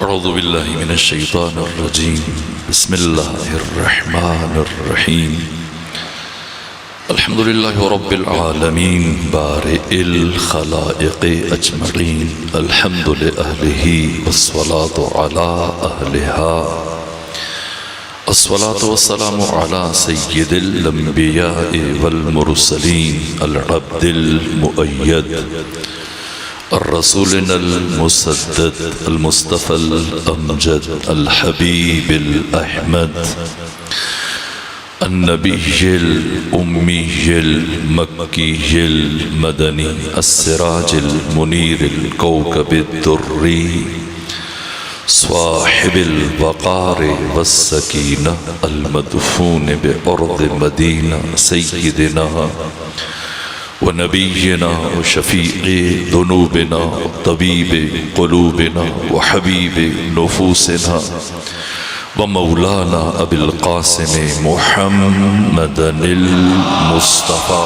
اعوذ باللہ من الشیطان الرجیم بسم اللہ الرحمن الرحیم الحمد للہ رب العالمین بارئ الخلائق اجمعین الحمد لأہلہ والصلاة علی اہلہا الصلاة والسلام علی سید الانبیاء والمرسلین العبد المؤید الرسول المسدد المصطفى الأمجد الحبيب الأحمد النبي الأمي المكي المدني السراج المنير الكوكب الدري صاحب الوقار والسكينة المدفون بأرض مدينة سيدنا ونبينا وشفيع ذنوبنا طبيب قلوبنا وحبيب نفوسنا ومولانا أبي القاسم محمد المصطفى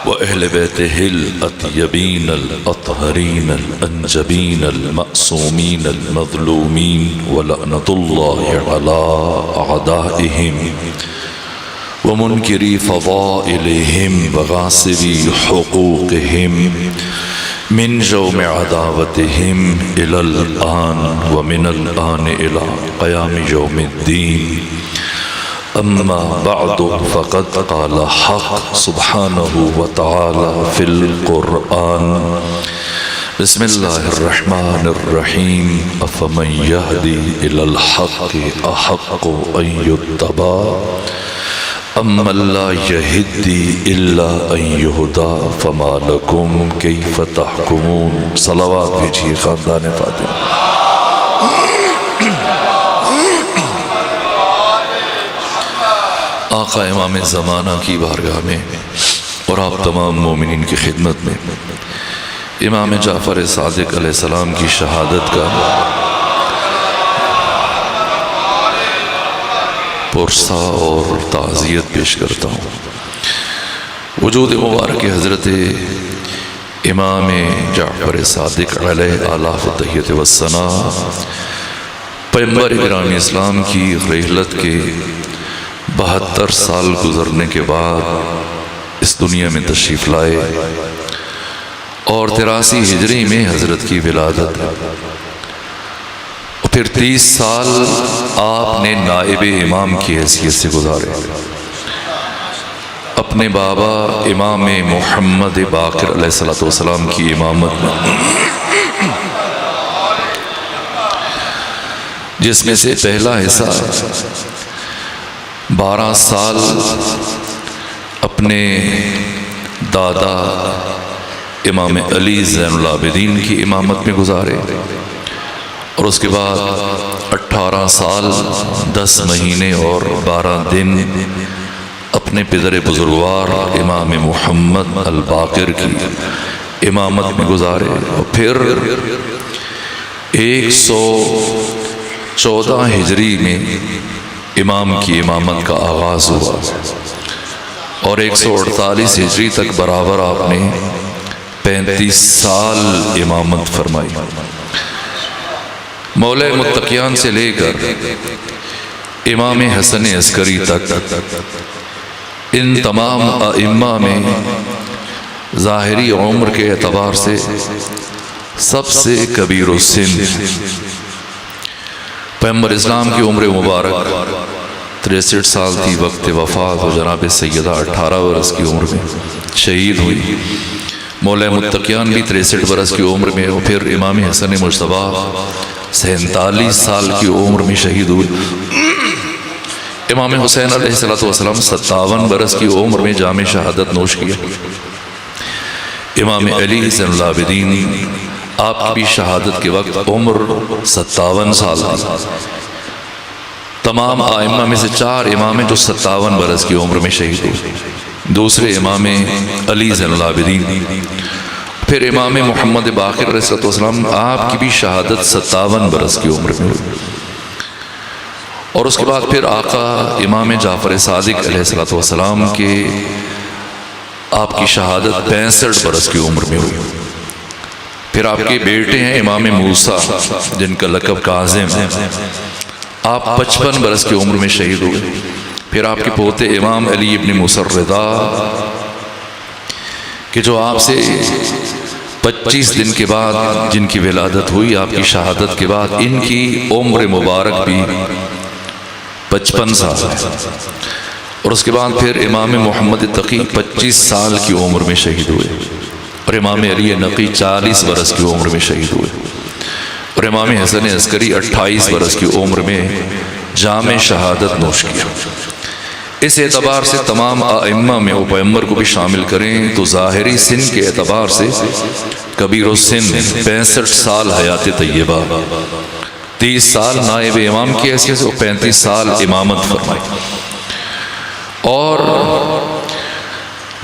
وأهل بيته الأطيبين الأطهرين الأنجبين المأسومين المظلومين ولعنة الله على أعدائهم ومنكري فضائلهم وغاصبي حقوقهم من جوم عداوتهم إلى الآن ومن الآن إلى قيام يوم الدين أما بعد فقد قال حق سبحانه وتعالى في القرآن بسم الله الرحمن الرحيم أفمن يهدي إلى الحق أحق أن يتبع أمن لا يهدي إلا أن يهدى فما لكم كيف تحكمون صلوات بھیجئے خاندان فاطمہ. آقا امام زمانہ کی بارگاہ میں اور آپ تمام مومنین کی خدمت میں امام جعفر صادق علیہ السلام کی شہادت کا پرسہ اور تعزیت پیش کرتا ہوں. وجود مبارک حضرت امام جعفر صادق علیہ آلاف التحیت والثناء پیغمبر گرامی اسلام کی رحلت کے 72 سال گزرنے کے بعد اس دنیا میں تشریف لائے اور 83 ہجری میں حضرت کی ولادت اور پھر 30 سال آپ نے نائب امام کی حیثیت سے گزارے. اپنے بابا امام محمد باقر علیہ السلام کی امامت میں جس میں سے پہلا حصہ 12 سال اپنے دادا امام علی زین العابدین کی امامت میں گزارے اور اس کے بعد 18 سال 10 مہینے اور 12 دن اپنے پدر بزرگوار امام محمد الباقر کی امامت میں گزارے اور پھر 114 ہجری میں امام کی امامت کا آغاز ہوا اور 148 ہجری تک برابر آپ نے 35 سال امامت فرمائی. مولا متقیان سے لے کر امام حسن عسکری تک ان تمام ائمہ میں ظاہری عمر کے اعتبار سے سب سے کبیر السن. پیغمبر اسلام کی عمر مبارک 63 سال تھی وقت وفات اور جناب سیدہ 18 برس کی عمر میں شہید ہوئی. مولا متقیان بھی 63 برس کی عمر میں اور پھر امام حسن مجتبیٰ 47 سال کی عمر میں شہید ہوئی. امام حسین علیہ السلام 57 برس کی عمر میں جام شہادت نوش کیا. امام علی زین العابدین آپ کی بھی شہادت کے وقت عمر 57 سال تھی. تمام ائمہ میں سے 4 امام ہیں جو 57 برس کی عمر میں شہید ہوئے. دوسرے امام علی زین العابدین، پھر امام محمد باقر علیہ السلام آپ کی بھی شہادت 57 برس کی عمر میں ہوئی. اور اس کے بعد پھر آقا امام جعفر صادق علیہ السلام کے آپ کی شہادت 65 برس کی عمر میں ہوئی. پھر آپ کے بیٹے ہیں امام موسیٰ جن کا لقب کاظم ہے، آپ 55 برس کی عمر میں شہید ہوئے۔ پھر آپ کے پوتے امام علی ابن موسیٰ الرضا کہ جو آپ سے 25 دن کے بعد جن کی ولادت ہوئی، آپ کی شہادت کے بعد ان کی عمر مبارک بھی 55 سال ہے۔ اور اس کے بعد پھر امام محمد تقی 25 سال کی عمر میں شہید ہوئے، اور امام علی نقی 40 برس کی عمر میں شہید ہوئے، اور امام حسن عسکری 28 برس کی عمر میں جام شہادت نوش کیا۔ اس اعتبار سے تمام ائمہ میں او پیغمبر کو بھی شامل کریں تو ظاہری سن کے اعتبار سے کبیر السن 65 سال حیات طیبہ، 30 سال نائب امام کی حیثیت سے، 35 سال امامت فرمائی، اور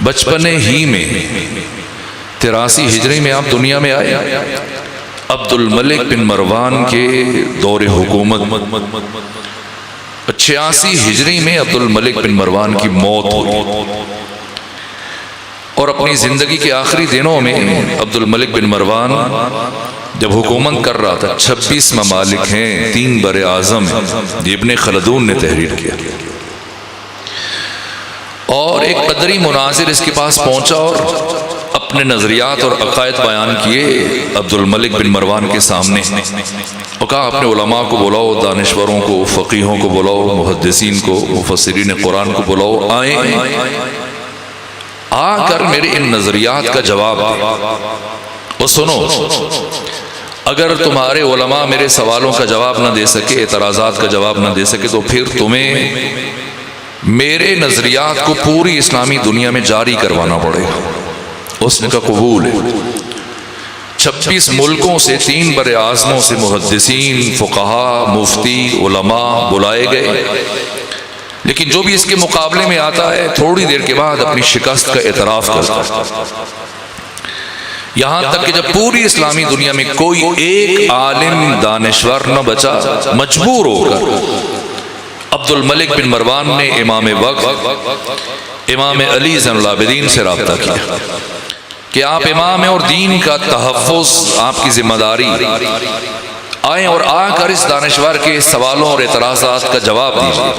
بچپنے ہی میں 83 ہجری میں آپ دنیا میں آئے۔ عبد الملک بن مروان کے دور حکومت 86 ہجری میں عبد الملک بن مروان کی موت ہوئی، اور اپنی زندگی کے آخری دنوں میں عبد الملک بن مروان جب حکومت کر رہا تھا، 26 ممالک ہیں، 3 بر اعظم ہیں، ابن خلدون نے تحریر کیا، اور ایک قدری مناظر اس کے پاس پہنچا اور اپنے نظریات اور عقائد بیان کیے عبد الملک بن مروان کے سامنے، اور کہا اپنے علماء کو بلاؤ، دانشوروں کو، فقیہوں کو بلاؤ، محدثین کو، مفسرین قرآن کو بلاؤ، آئیں، آ کر میرے ان نظریات کا جواب دیں، اور سنو، اگر تمہارے علماء میرے سوالوں کا جواب نہ دے سکے، اعتراضات کا جواب نہ دے سکے، تو پھر تمہیں میرے نظریات کو پوری اسلامی دنیا میں جاری کروانا پڑے گا۔ اس نے کہا قبول ہے۔ 26 ملکوں سے، 3 بر اعظموں سے محدثین، فقہا، مفتی، علماء بلائے گئے، لیکن جو بھی اس کے مقابلے میں آتا ہے تھوڑی دیر کے بعد اپنی شکست کا اعتراف کرتا ہے، یہاں تک کہ جب پوری اسلامی دنیا میں کوئی ایک عالم دانشور نہ بچا، مجبور ہو کر عبد الملک بن مروان نے امام وقت امام علی زین العابدین سے رابطہ کیا کہ آپ امام ہیں اور دین کا تحفظ آپ کی ذمہ داری، آئیں اور آ کر اس دانشور کے سوالوں اور اعتراضات کا جواب دیجیے،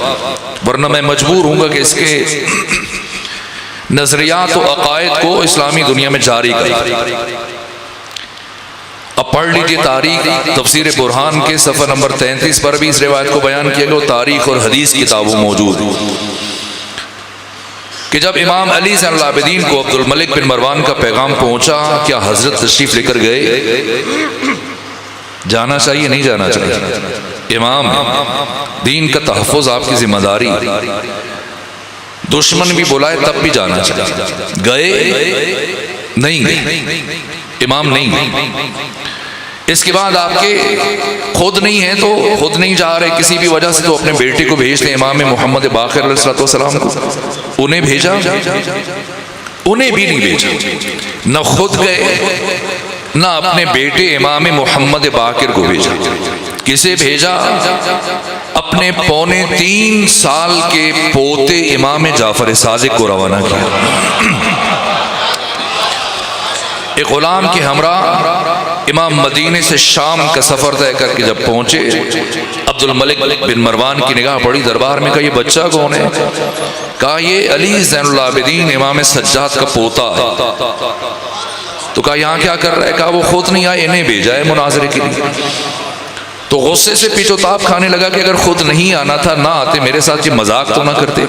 ورنہ میں مجبور ہوں گا کہ اس کے نظریات و عقائد کو اسلامی دنیا میں جاری کریں۔ اب پڑھ لیجیے تاریخ، تفسیر برہان کے صفحہ نمبر 33 پر بھی اس روایت کو بیان کیا گیا، تاریخ اور حدیث کتابوں موجود کہ جب امام علی زین العابدین کو عبد الملک بن مروان کا پیغام پہنچا، کیا حضرت تشریف لے کر گئے؟ جانا چاہیے نہیں جانا چاہیے؟ امام دین کا تحفظ آپ کی ذمہ داری، دشمن بھی بلائے تب بھی جانا چاہیے، گئے نہیں گئے، امام نہیں۔ اس کے بعد آپ کے خود نہیں ہیں تو خود نہیں جا رہے کسی بھی وجہ سے، تو اپنے بیٹے کو بھیج دیں، امام محمد باقر علیہ السلام کو، انہیں بھیجا، انہیں بھی نہیں بھیجا، نہ خود گئے نہ اپنے بیٹے امام محمد باقر کو بھیجا۔ کسے بھیجا؟ اپنے 3.25 سال کے پوتے امام جعفر صادق کو روانہ کیا۔ ایک غلام کے ہمراہ امام مدینے سے شام کا سفر طے کر کے جب پہنچے، عبد الملک بن مروان کی نگاہ پڑی دربار میں، کہا یہ بچہ کون ہے؟ کہا یہ علی زین العابدین امام سجاد کا پوتا ہے۔ تو کہا یہاں کیا کر رہا ہے؟ کہا وہ خود نہیں آئے، انہیں بھیجا ہے مناظرے کے لیے۔ تو غصے سے پیچو تاب کھانے لگا کہ اگر خود نہیں آنا تھا نہ آتے، میرے ساتھ یہ مذاق تو نہ کرتے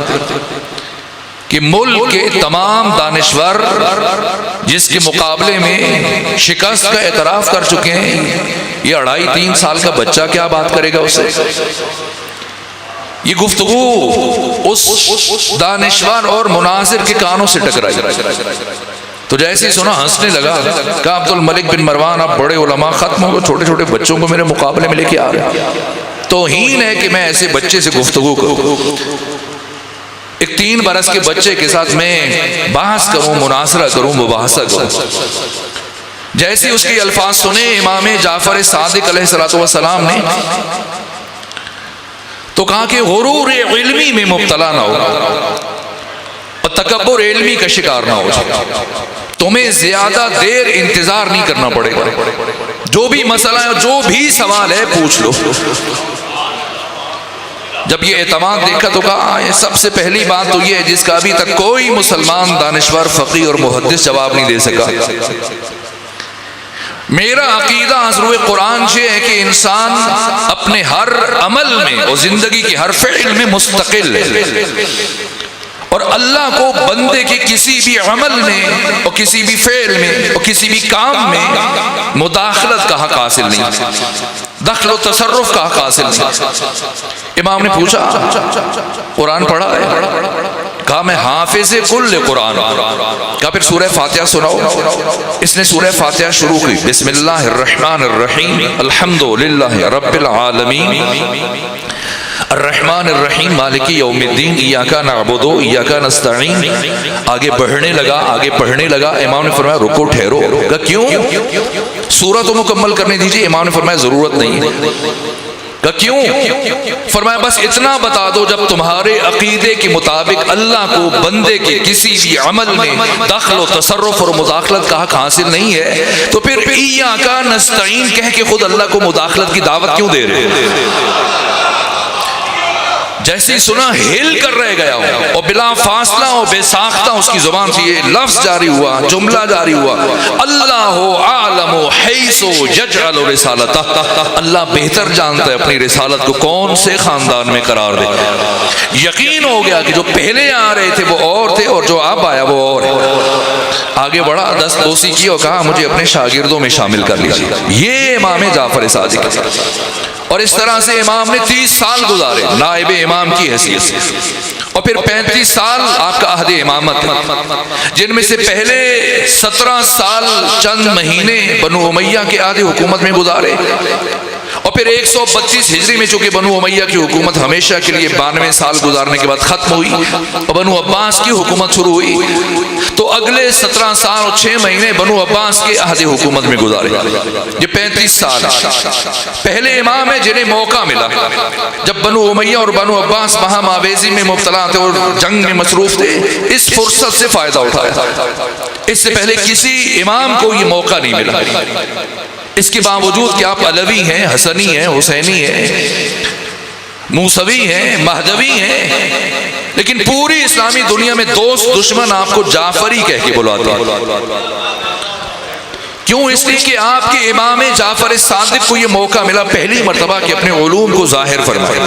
کہ ملک کے تمام دانشور جس کے مقابلے میں شکست کا اعتراف کر چکے ہیں، یہ 2.5-3 سال کا بچہ کیا بات کرے گا اسے؟ یہ گفتگو اس دانشور اور مناظر کے کانوں سے ٹکرائی، تو جیسے ہی سنا ہنسنے لگا۔ کہا عبد الملک بن مروان آپ بڑے علماء، ختم ہو گئے، چھوٹے چھوٹے بچوں کو میرے مقابلے میں لے کے آ رہے ہیں، توہین ہے کہ میں ایسے بچے سے گفتگو کروں، ایک 3 برس کے بچے کے ساتھ میں بحث کروں، مناظرہ کروں، مباحثہ کروں۔ جیسے اس کے الفاظ سنے امام جعفر صادق علیہ السلام نے تو کہا کہ غرور علمی میں مبتلا نہ ہو، اور تکبر علمی کا شکار نہ ہو جائے. تمہیں زیادہ دیر انتظار نہیں کرنا پڑے گا. جو بھی مسئلہ ہے، جو بھی سوال ہے، پوچھ لو. جب یہ اعتماد دیکھا تو کہا سب سے پہلی بات تو یہ ہے جس کا ابھی تک کوئی مسلمان دانشور فقیہ اور محدث جواب نہیں دے سکا. میرا عقیدہ از روئے قرآن یہ ہے کہ انسان اپنے ہر عمل میں اور زندگی کے ہر فعل میں مستقل ہے، اور اللہ کو بندے کے کسی بھی عمل میں اور کسی بھی فعل میں اور کسی بھی کام میں مداخلت کا حق حاصل نہیں، دخل و تصرف کا حق حاصل نہیں. امام نے پوچھا قرآن پڑھا ہے؟ کہا میں حافظ کل قرآن. کہا پھر سورہ فاتحہ سناؤ. اس نے سورہ فاتحہ شروع کی، بسم اللہ الرحمن الرحیم الحمدللہ رب العالمین الرحمن الرحیم مالک یوم الدین ایاک نعبد و ایاک نستعین. آگے بڑھنے لگا. امام نے فرمایا رکو، ٹھہرو. کہا کیوں؟ سورہ تو مکمل کرنے دیجیے. امام نے فرمایا ضرورت نہیں. کہا کیوں؟ فرمایا بس اتنا بتا دو جب تمہارے عقیدے کے مطابق اللہ کو بندے کے کسی بھی عمل میں دخل و تصرف اور مداخلت کا حق حاصل نہیں ہے تو پھر ایاک نستعین کہہ کے خود اللہ کو مداخلت کی دعوت کیوں دے رہے؟ جیسے ہی سنا ہل کر رہ گیا ہو، اور بلا فاصلہ اور بے ساختہ اس کی زبان سے یہ لفظ جاری ہوا، جملہ جاری ہوا، اللہ عالم حیث یجعل رسالتہ. اللہ بہتر جانتا ہے اپنی رسالت کو کون سے خاندان میں قرار دے. یقین ہو گیا کہ جو پہلے آ رہے تھے وہ اور تھے اور جو اب آیا وہ اور ہے. آگے بڑھا، دست بوسی کی اور کہا مجھے اپنے شاگردوں میں شامل کر لیجیے. یہ امام جعفر صادق. اور اس طرح سے امام نے 30 سال گزارے نائب امام کی حیثیت سے، اور پھر 35 سال آپ کا عہد امامت، جن میں سے پہلے 17 سال چند مہینے بنو امیہ کے عہد حکومت میں گزارے، اور پھر 132 ہجری میں چونکہ بنو امیہ کی حکومت ہمیشہ کے لیے 92 سال گزارنے کے بعد ختم ہوئی اور بنو عباس کی حکومت شروع ہوئی، تو اگلے 17 سال اور 6 مہینے بنو عباس کے عہد حکومت میں گزارے. یہ 35 سال پہلے امام ہیں جنہیں موقع ملا جب بنو امیہ اور بنو عباس مہا ماویزی میں مبتلا تھے اور جنگ میں مصروف تھے، اس فرصت سے فائدہ اٹھایا. اس سے پہلے کسی امام کو یہ موقع نہیں ملا. اس کے باوجود کہ آپ علوی ہیں، حسنی ہیں، حسینی ہیں، موسوی ہیں، مہدوی ہیں، لیکن پوری اسلامی دنیا میں دوست دشمن آپ کو جعفری کہہ کے بلاتے ہیں. کیوں؟ اس لیے کہ آپ کے امام جعفر صادق کو یہ موقع ملا پہلی مرتبہ کہ اپنے علوم کو ظاہر فرمائے.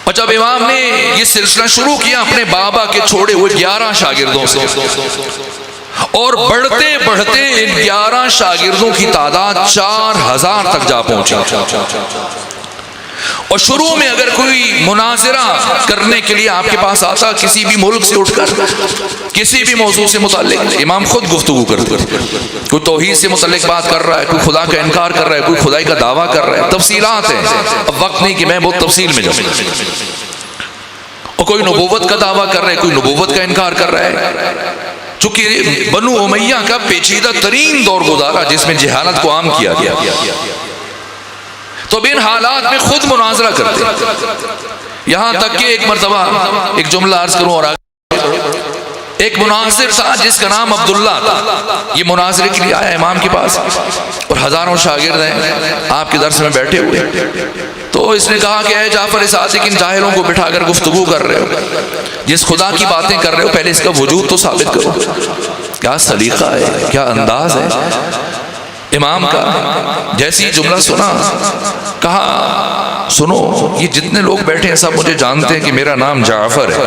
اور جب امام نے یہ سلسلہ شروع کیا اپنے بابا کے چھوڑے ہوئے 11 شاگردوں سے، اور بڑھتے بڑھتے ان 11 شاگردوں کی تعداد 4000 تک جا پہنچی. اور شروع میں اگر کوئی مناظرہ کرنے کے لیے آپ کے پاس آتا کسی بھی ملک سے اٹھ کر کسی بھی موضوع سے متعلق، امام خود گفتگو کرتے. کوئی توحید سے متعلق بات کر رہا ہے، کوئی خدا کا انکار کر رہا ہے، کوئی خدائی کا دعویٰ کر رہا ہے، تفصیلات ہیں، اب وقت نہیں کہ میں بہت تفصیل میں جاؤں. اور کوئی نبوت کا دعویٰ کر رہا ہے، کوئی نبوت کا انکار کر رہا ہے. چونکہ بنو امیہ کا پیچیدہ ترین دور گزارا جس میں جہالت کو عام کیا گیا، تو اب ان حالات میں خود مناظرہ کرتے. یہاں تک کہ ایک مرتبہ ایک جملہ عرض کروں اور ایک مناظر تھا جس کا نام عبداللہ تھا. یہ مناظرے کے لیے آیا امام کے پاس اور ہزاروں شاگرد ہیں آپ کے درس میں بیٹھے ہوئے. تو اس نے کہا کہ اے جعفر صادق، ان جاہلوں کو بٹھا کر گفتگو کر رہے ہو، جس خدا کی باتیں کر رہے ہو پہلے اس کا وجود تو ثابت کرو. کیا سلیقہ ہے، کیا انداز ہے امام کا. جیسی جملہ سنا کہا سنو، یہ جتنے لوگ بیٹھے ہیں سب مجھے جانتے ہیں کہ میرا نام جعفر ہے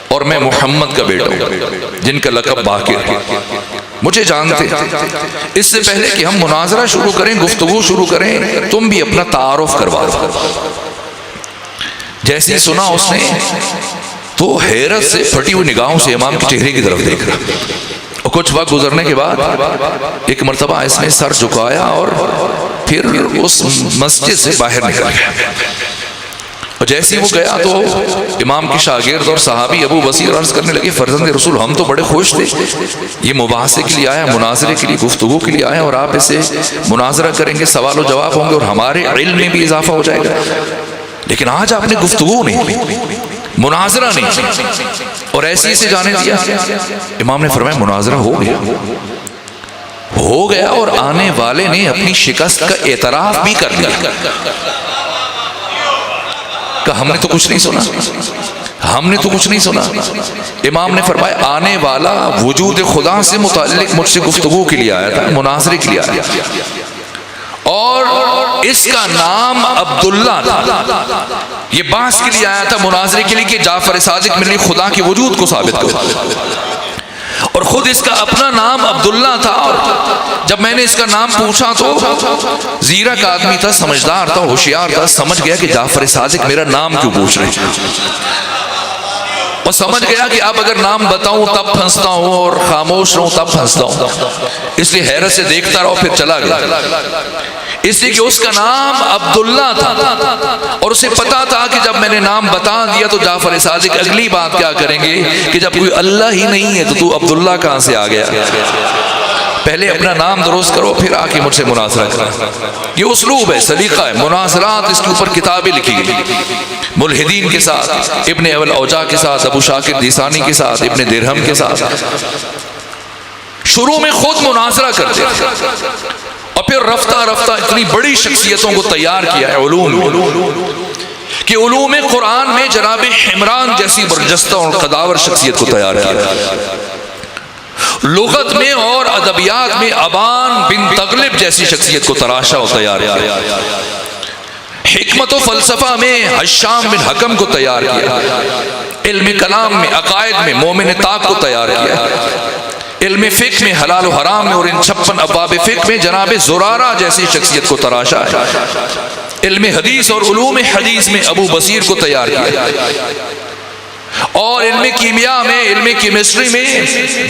اور میں محمد کا بیٹا ہوں جن کا لقب باقر ہے، مجھے جانتے. اس سے پہلے کہ ہم مناظرہ شروع کریں، گفتگو شروع کریں، تم بھی اپنا تعارف کروا دو. جیسے سنا اس نے تو حیرت سے پھٹی ہوئی نگاہوں سے امام کے چہرے کی طرف دیکھ رہا. اور کچھ وقت گزرنے کے بعد ایک مرتبہ اس نے سر جھکایا اور پھر اس مسجد سے باہر نکل گیا. اور جیسے ہی وہ گیا تو امام کے شاگرد اور صحابی ابو بصیر عرض کرنے لگے فرزند رسول ہم تو بڑے خوش تھے، یہ مباحثے کے لیے آیا، مناظرے کے لیے، گفتگو کے لیے آیا، اور آپ اسے مناظرہ کریں گے، سوال و جواب ہوں گے اور ہمارے علم میں بھی اضافہ ہو جائے گا، لیکن آج آپ نے گفتگو نہیں کی. مناظرہ نہیں، اور ایسی سے جانے دیا۔ امام نے فرمایا مناظرہ ہو گیا اور آنے والے نے اپنی شکست کا اعتراف بھی کر لیا کہ ہم نے تو کچھ نہیں سنا، ہم نے تو کچھ نہیں سنا۔ امام نے فرمایا آنے والا وجود خدا سے متعلق مجھ سے گفتگو کے لیے آیا تھا، مناظرے کے لیے آیا تھا، اور اس کا نام عبداللہ تھا۔ یہ بحث کے لیے آیا تھا، مناظرے کے لیے کہ جعفر صادق میرے لیے خدا کے وجود کو ثابت کرو، اور خود اس کا اپنا نام عبداللہ تھا۔ اور جب میں نے اس کا نام پوچھا تو زیرک آدمی تھا، سمجھدار تھا، ہوشیار تھا، سمجھ گیا کہ جعفر صادق میرا نام کیوں پوچھ رہے، اور سمجھ گیا کہ اب اگر نام بتاؤں تب پھنستا ہوں اور خاموش رہوں تب پھنستا ہوں، اس لیے حیرت سے دیکھتا رہا، پھر چلا گیا، اس لیے کہ اس کا نام عبداللہ تھا، اور اسے پتا تھا کہ جب میں نے نام بتا دیا تو جعفر صادق اگلی بات کیا کریں گے کہ جب کوئی اللہ ہی نہیں ہے تو عبداللہ کہاں سے آ گیا، پہلے اپنا نام درست کرو پھر آ کے مجھ سے مناظرہ کرو۔ یہ اسلوب ہے، سلیقہ ہے، مناظرات، اس کے اوپر کتابیں لکھی گئی، ملحدین کے ساتھ، ابن اول اوجا کے ساتھ، ابو شاکر دیسانی کے ساتھ، ابن درہم کے ساتھ، شروع میں خود مناظرہ کرتے اور پھر رفتہ رفتہ اتنی بڑی شخصیتوں کو تیار کیا ہے علوم کہ علوم قرآن میں جناب حمران جیسی برجستہ اور قداور شخصیت کو تیار کیا، لغت میں اور ادبیات میں ابان بن تغلب جیسی شخصیت کو تراشا اور تیار کیا، حکمت و فلسفہ میں حشام بن حکم کو تیار کیا، علم کلام میں عقائد میں مومن طاق کو تیار کیا، علم فقہ میں حلال و حرام میں اور ان 56 ابواب فقہ میں جناب زرارہ جیسی شخصیت کو تراشا ہے، علم حدیث اور علوم حدیث میں ابو بصیر کو تیار کیا، اور علم کیمیا میں، علم کیمسٹری میں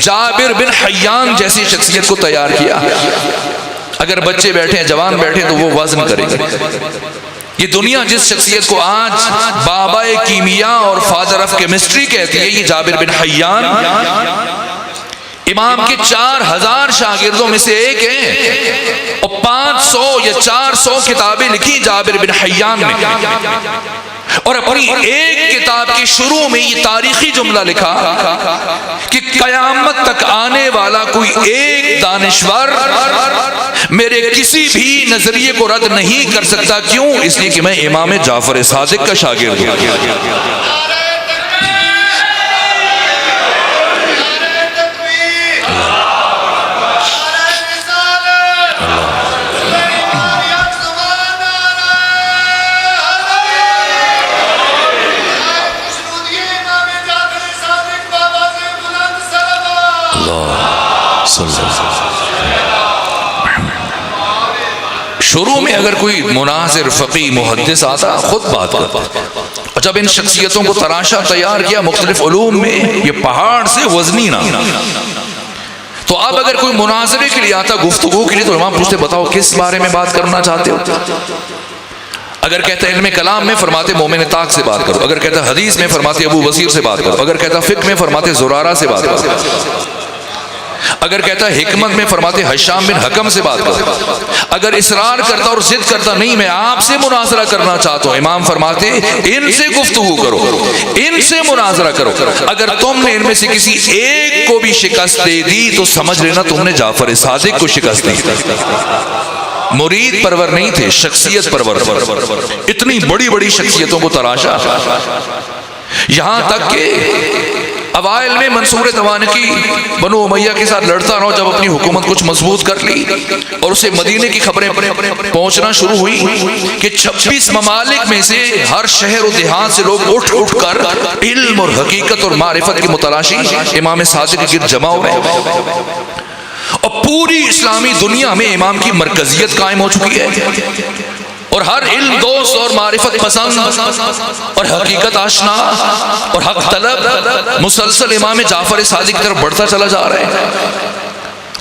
جابر بن حیان جیسی شخصیت کو تیار کیا۔ اگر بچے بیٹھے ہیں، جوان بیٹھے تو وہ وزن کریں گے۔ یہ دنیا جس شخصیت کو آج بابا کیمیا اور فادر آف کیمسٹری کہتی ہے، یہ جابر بن حیان امام کے 4000 شاگردوں میں سے ایک ہیں، اور 500 یا 400 کتابیں لکھی جابر بن حیان نے، اور اپنی ایک کتاب کے شروع میں یہ تاریخی جملہ لکھا کہ قیامت تک آنے والا کوئی ایک دانشور میرے کسی بھی نظریے کو رد نہیں کر سکتا۔ کیوں؟ اس لیے کہ میں امام جعفر صادق کا شاگرد ہوں۔ شروع میں اگر کوئی مناظر فقی محدث آتا خود بات کرتا، اور جب ان شخصیتوں کو تراشا تیار کیا مختلف علوم میں، یہ پہاڑ سے وزنی نہ، تو اب اگر کوئی مناظرے کے لیے آتا، گفتگو کے لیے، تو امام پوچھتے بتاؤ کس بارے میں بات کرنا چاہتے ہو؟ اگر کہتا ہے علم کلام میں، فرماتے مومن طاق سے بات کرو، اگر کہتا حدیث میں، فرماتے ابو بصیر سے بات کرو، اگر کہتا فقہ میں، فرماتے زرارہ سے بات کرو، اگر کہتا حکمت میں، فرماتے حشام بن حکم سے بات کرو، اگر اصرار کرتا اور ضد کرتا نہیں میں آپ سے مناظرہ کرنا چاہتا ہوں، امام فرماتے ان سے گفتگو کرو، ان سے مناظرہ کرو، اگر تم نے ان میں سے کسی ایک کو بھی شکست دے دی تو سمجھ لینا تم نے جعفر صادق کو شکست دی۔ مرید پرور نہیں تھے، شخصیت پرور، اتنی بڑی بڑی شخصیتوں کو تراشا، یہاں تک کہ اوائل میں منصور توانکی بنو امیہ کے ساتھ لڑتا رہا، جب اپنی حکومت کچھ مضبوط کر لی اور اسے مدینے کی خبریں پہنچنا شروع ہوئی کہ 26 ممالک میں سے ہر شہر و دیہات سے لوگ اٹھ اٹھ کر علم اور حقیقت اور معرفت کی متلاشی امام صادق کے گرد جمع ہوئے، اور پوری اسلامی دنیا میں امام کی مرکزیت قائم ہو چکی ہے، اور ہر علم دوست اور معرفت پسند اور حقیقت آشنا اور حق طلب مسلسل امام جعفر صادق کی طرف بڑھتا چلا جا رہا ہے،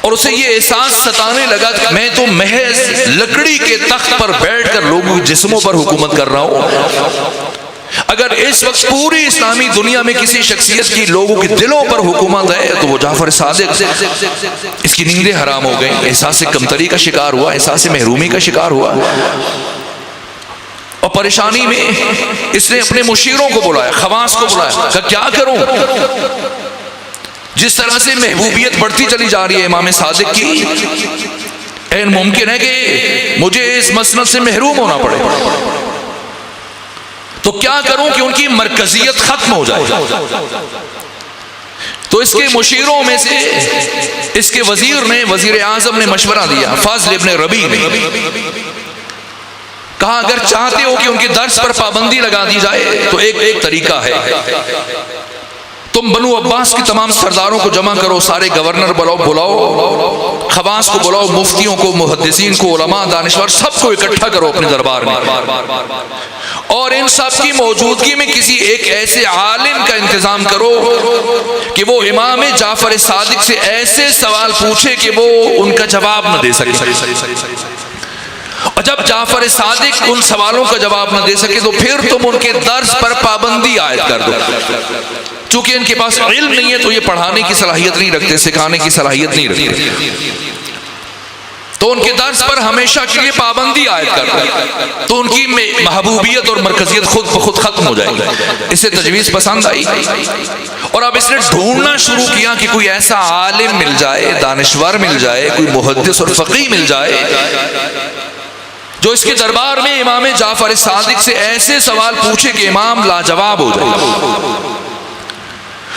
اور اسے یہ احساس ستانے لگا کہ میں تو محض لکڑی کے تخت پر بیٹھ کر لوگوں کے جسموں پر حکومت کر رہا ہوں، اگر اس وقت پوری اسلامی دنیا میں کسی شخصیت کی لوگوں کے دلوں پر حکومت ہے تو وہ جعفر صادق۔ اس کی نیندیں حرام ہو گئیں، احساس کمتری کا شکار ہوا، احساس محرومی کا شکار ہوا، اور پریشانی میں اس نے اپنے مشیروں کو بلایا، خواص کو بلایا، کہ کیا کروں؟ جس طرح سے محبوبیت بڑھتی چلی جا رہی ہے امام صادق کی، این ممکن ہے کہ مجھے اس مسند سے محروم ہونا پڑے، تو کیا کروں کہ ان کی مرکزیت ختم ہو جائے؟ تو اس کے مشیروں میں سے اس کے وزیر نے، وزیر اعظم نے مشورہ دیا، فضل ابن ربیع نے کہا اگر چاہتے ہو کہ ان کے درس پر پابندی لگا دی جائے تو ایک طریقہ ہے، تم بنو عباس کے تمام سرداروں کو جمع کرو، سارے گورنر بلاؤ، خواص کو بلاؤ، مفتیوں کو، محدثین کو، علماء، دانشور، سب کو اکٹھا کرو اپنے دربار میں، اور ان سب کی موجودگی میں کسی ایک ایسے عالم کا انتظام کرو کہ وہ امام جعفر صادق سے ایسے سوال پوچھے کہ وہ ان کا جواب نہ دے سکے، اور جب جعفر صادق ان سوالوں کا جواب نہ دے سکے تو پھر تم ان کے درس پر پابندی عائد کر دو، چونکہ ان کے پاس علم نہیں ہے تو یہ پڑھانے کی صلاحیت نہیں رکھتے، سکھانے کی صلاحیت نہیں رکھتے، تو ان کے درس پر ہمیشہ کے لیے پابندی عائد کر دو، تو ان کی محبوبیت اور مرکزیت خود بخود ختم ہو جائے گی۔ اسے تجویز پسند آئی، اور اب اس نے ڈھونڈنا شروع کیا کہ کوئی ایسا عالم مل جائے، دانشور مل جائے، کوئی محدث اور فقیہ مل جائے جو اس کے دربار میں امام جعفر صادق سے ایسے سوال پوچھے کہ امام لاجواب ہو جائے۔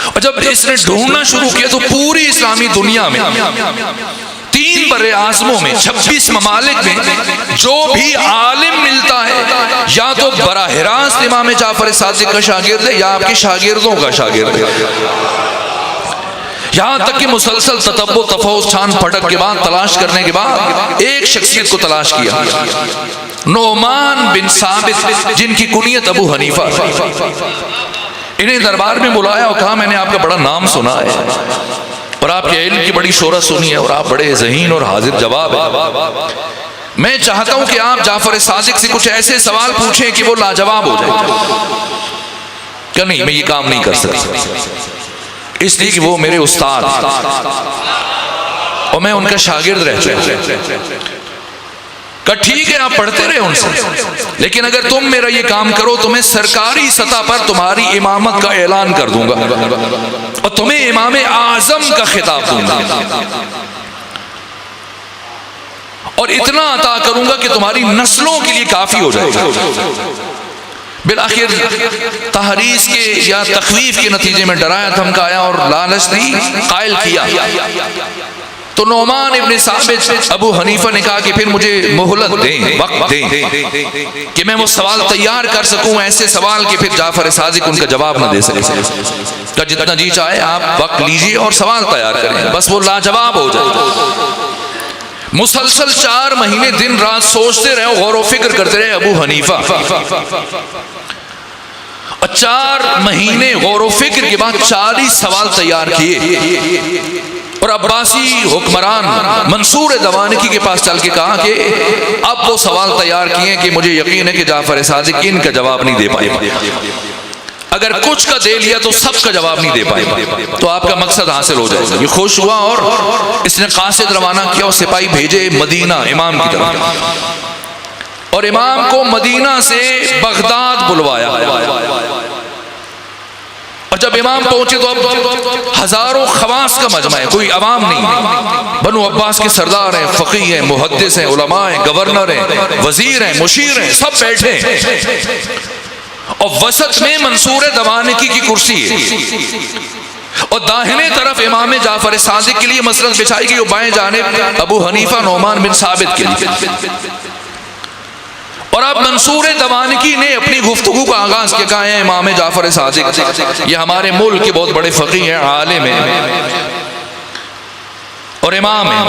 اور جب اس نے ڈھونڈنا شروع کیا تو پوری اسلامی دنیا میں 3 بر اعظموں میں 26 ممالک میں جو بھی عالم ملتا ہے یا تو براہ راست امام جعفر صادق کا شاگرد ہے یا آپ کے شاگردوں کا شاگرد ہے، یہاں تک کہ مسلسل تتبع تفحص چھان پھٹک کے بعد تلاش کرنے کے بعد ایک شخصیت کو تلاش کیا، نعمان بن ثابت جن کی کنیت ابو حنیفہ، انہیں دربار میں بلایا اور کہا میں نے آپ کا بڑا نام سنا ہے اور آپ کے علم کی بڑی شہرت سنی ہے اور آپ بڑے ذہین اور حاضر جواب ہیں، میں چاہتا ہوں کہ آپ جعفر صادق سے کچھ ایسے سوال پوچھیں کہ وہ لاجواب ہو جائے۔ کہ نہیں، میں یہ کام نہیں کر سکتا، اس لیے کہ وہ میرے استاد اور میں ان کا شاگرد رہ چکا ہوں۔ کہ ٹھیک ہے آپ پڑھتے رہے ان سے، لیکن اگر تم میرا یہ کام کرو تو میں سرکاری سطح پر تمہاری امامت کا اعلان کر دوں گا اور تمہیں امام اعظم کا خطاب دوں گا، اور اتنا عطا کروں گا کہ تمہاری نسلوں کے لیے کافی ہو جائے گا۔ بالآخر تحریض کے یا تخویف کے نتیجے میں ڈرایا دھمکایا اور لالچ دی قائل کیا، تو نعمان ابن ثابت ابو حنیفہ نے کہا کہ پھر مجھے مہلت دیں، وقت دیں کہ میں وہ سوال تیار کر سکوں، ایسے سوال کہ پھر جعفر صادق ان کا جواب نہ دے سکے۔ کہ جتنا جی چاہے آپ وقت لیجئے اور سوال تیار کریں، بس وہ لاجواب ہو جائے۔ مسلسل 4 مہینے دن رات سوچتے رہے، غور و فکر کرتے رہے ابو حنیفہ، اور 4 مہینے غور و فکر کے بعد 40 سوال تیار کیے، اور عباسی حکمران منصور دوانکی کے پاس چل کے کہا کہ اب وہ سوال تیار کیے کہ مجھے یقین ہے کہ جعفر صادق ان کا جواب نہیں دے پائے گا، اگر کچھ کا دے لیا تو سب کا جواب نہیں دے پائے گا، تو آپ کا مقصد حاصل ہو جائے گا۔ یہ خوش ہوا اور اس نے قاصد روانہ کیا اور سپاہی بھیجے مدینہ امام کی طرف، اور امام کو مدینہ سے بغداد بلوایا، اور جب امام پہنچے تو اب ہزاروں خواص کا مجمع ہے، کوئی عوام نہیں، بنو عباس کے سردار ہیں، فقیہ ہیں، محدث ہیں، علماء ہیں، گورنر ہیں، وزیر ہیں، مشیر ہیں، سب بیٹھے ہیں، اور وسط میں منصور دوانکی کی کرسی ہے، اور داہنے طرف امام جعفر صادق کے لیے مسند بچھائی گئی، اور بائیں جانب ابو حنیفہ نعمان بن ثابت کے لیے۔ اور اب منصور دوانکی نے اپنی گفتگو کا آغاز کیا، کہا ہے امام جعفر صادق یہ ہمارے ملک کے بہت بڑے فقیہ ہیں، عالم ہیں اور امام ہیں،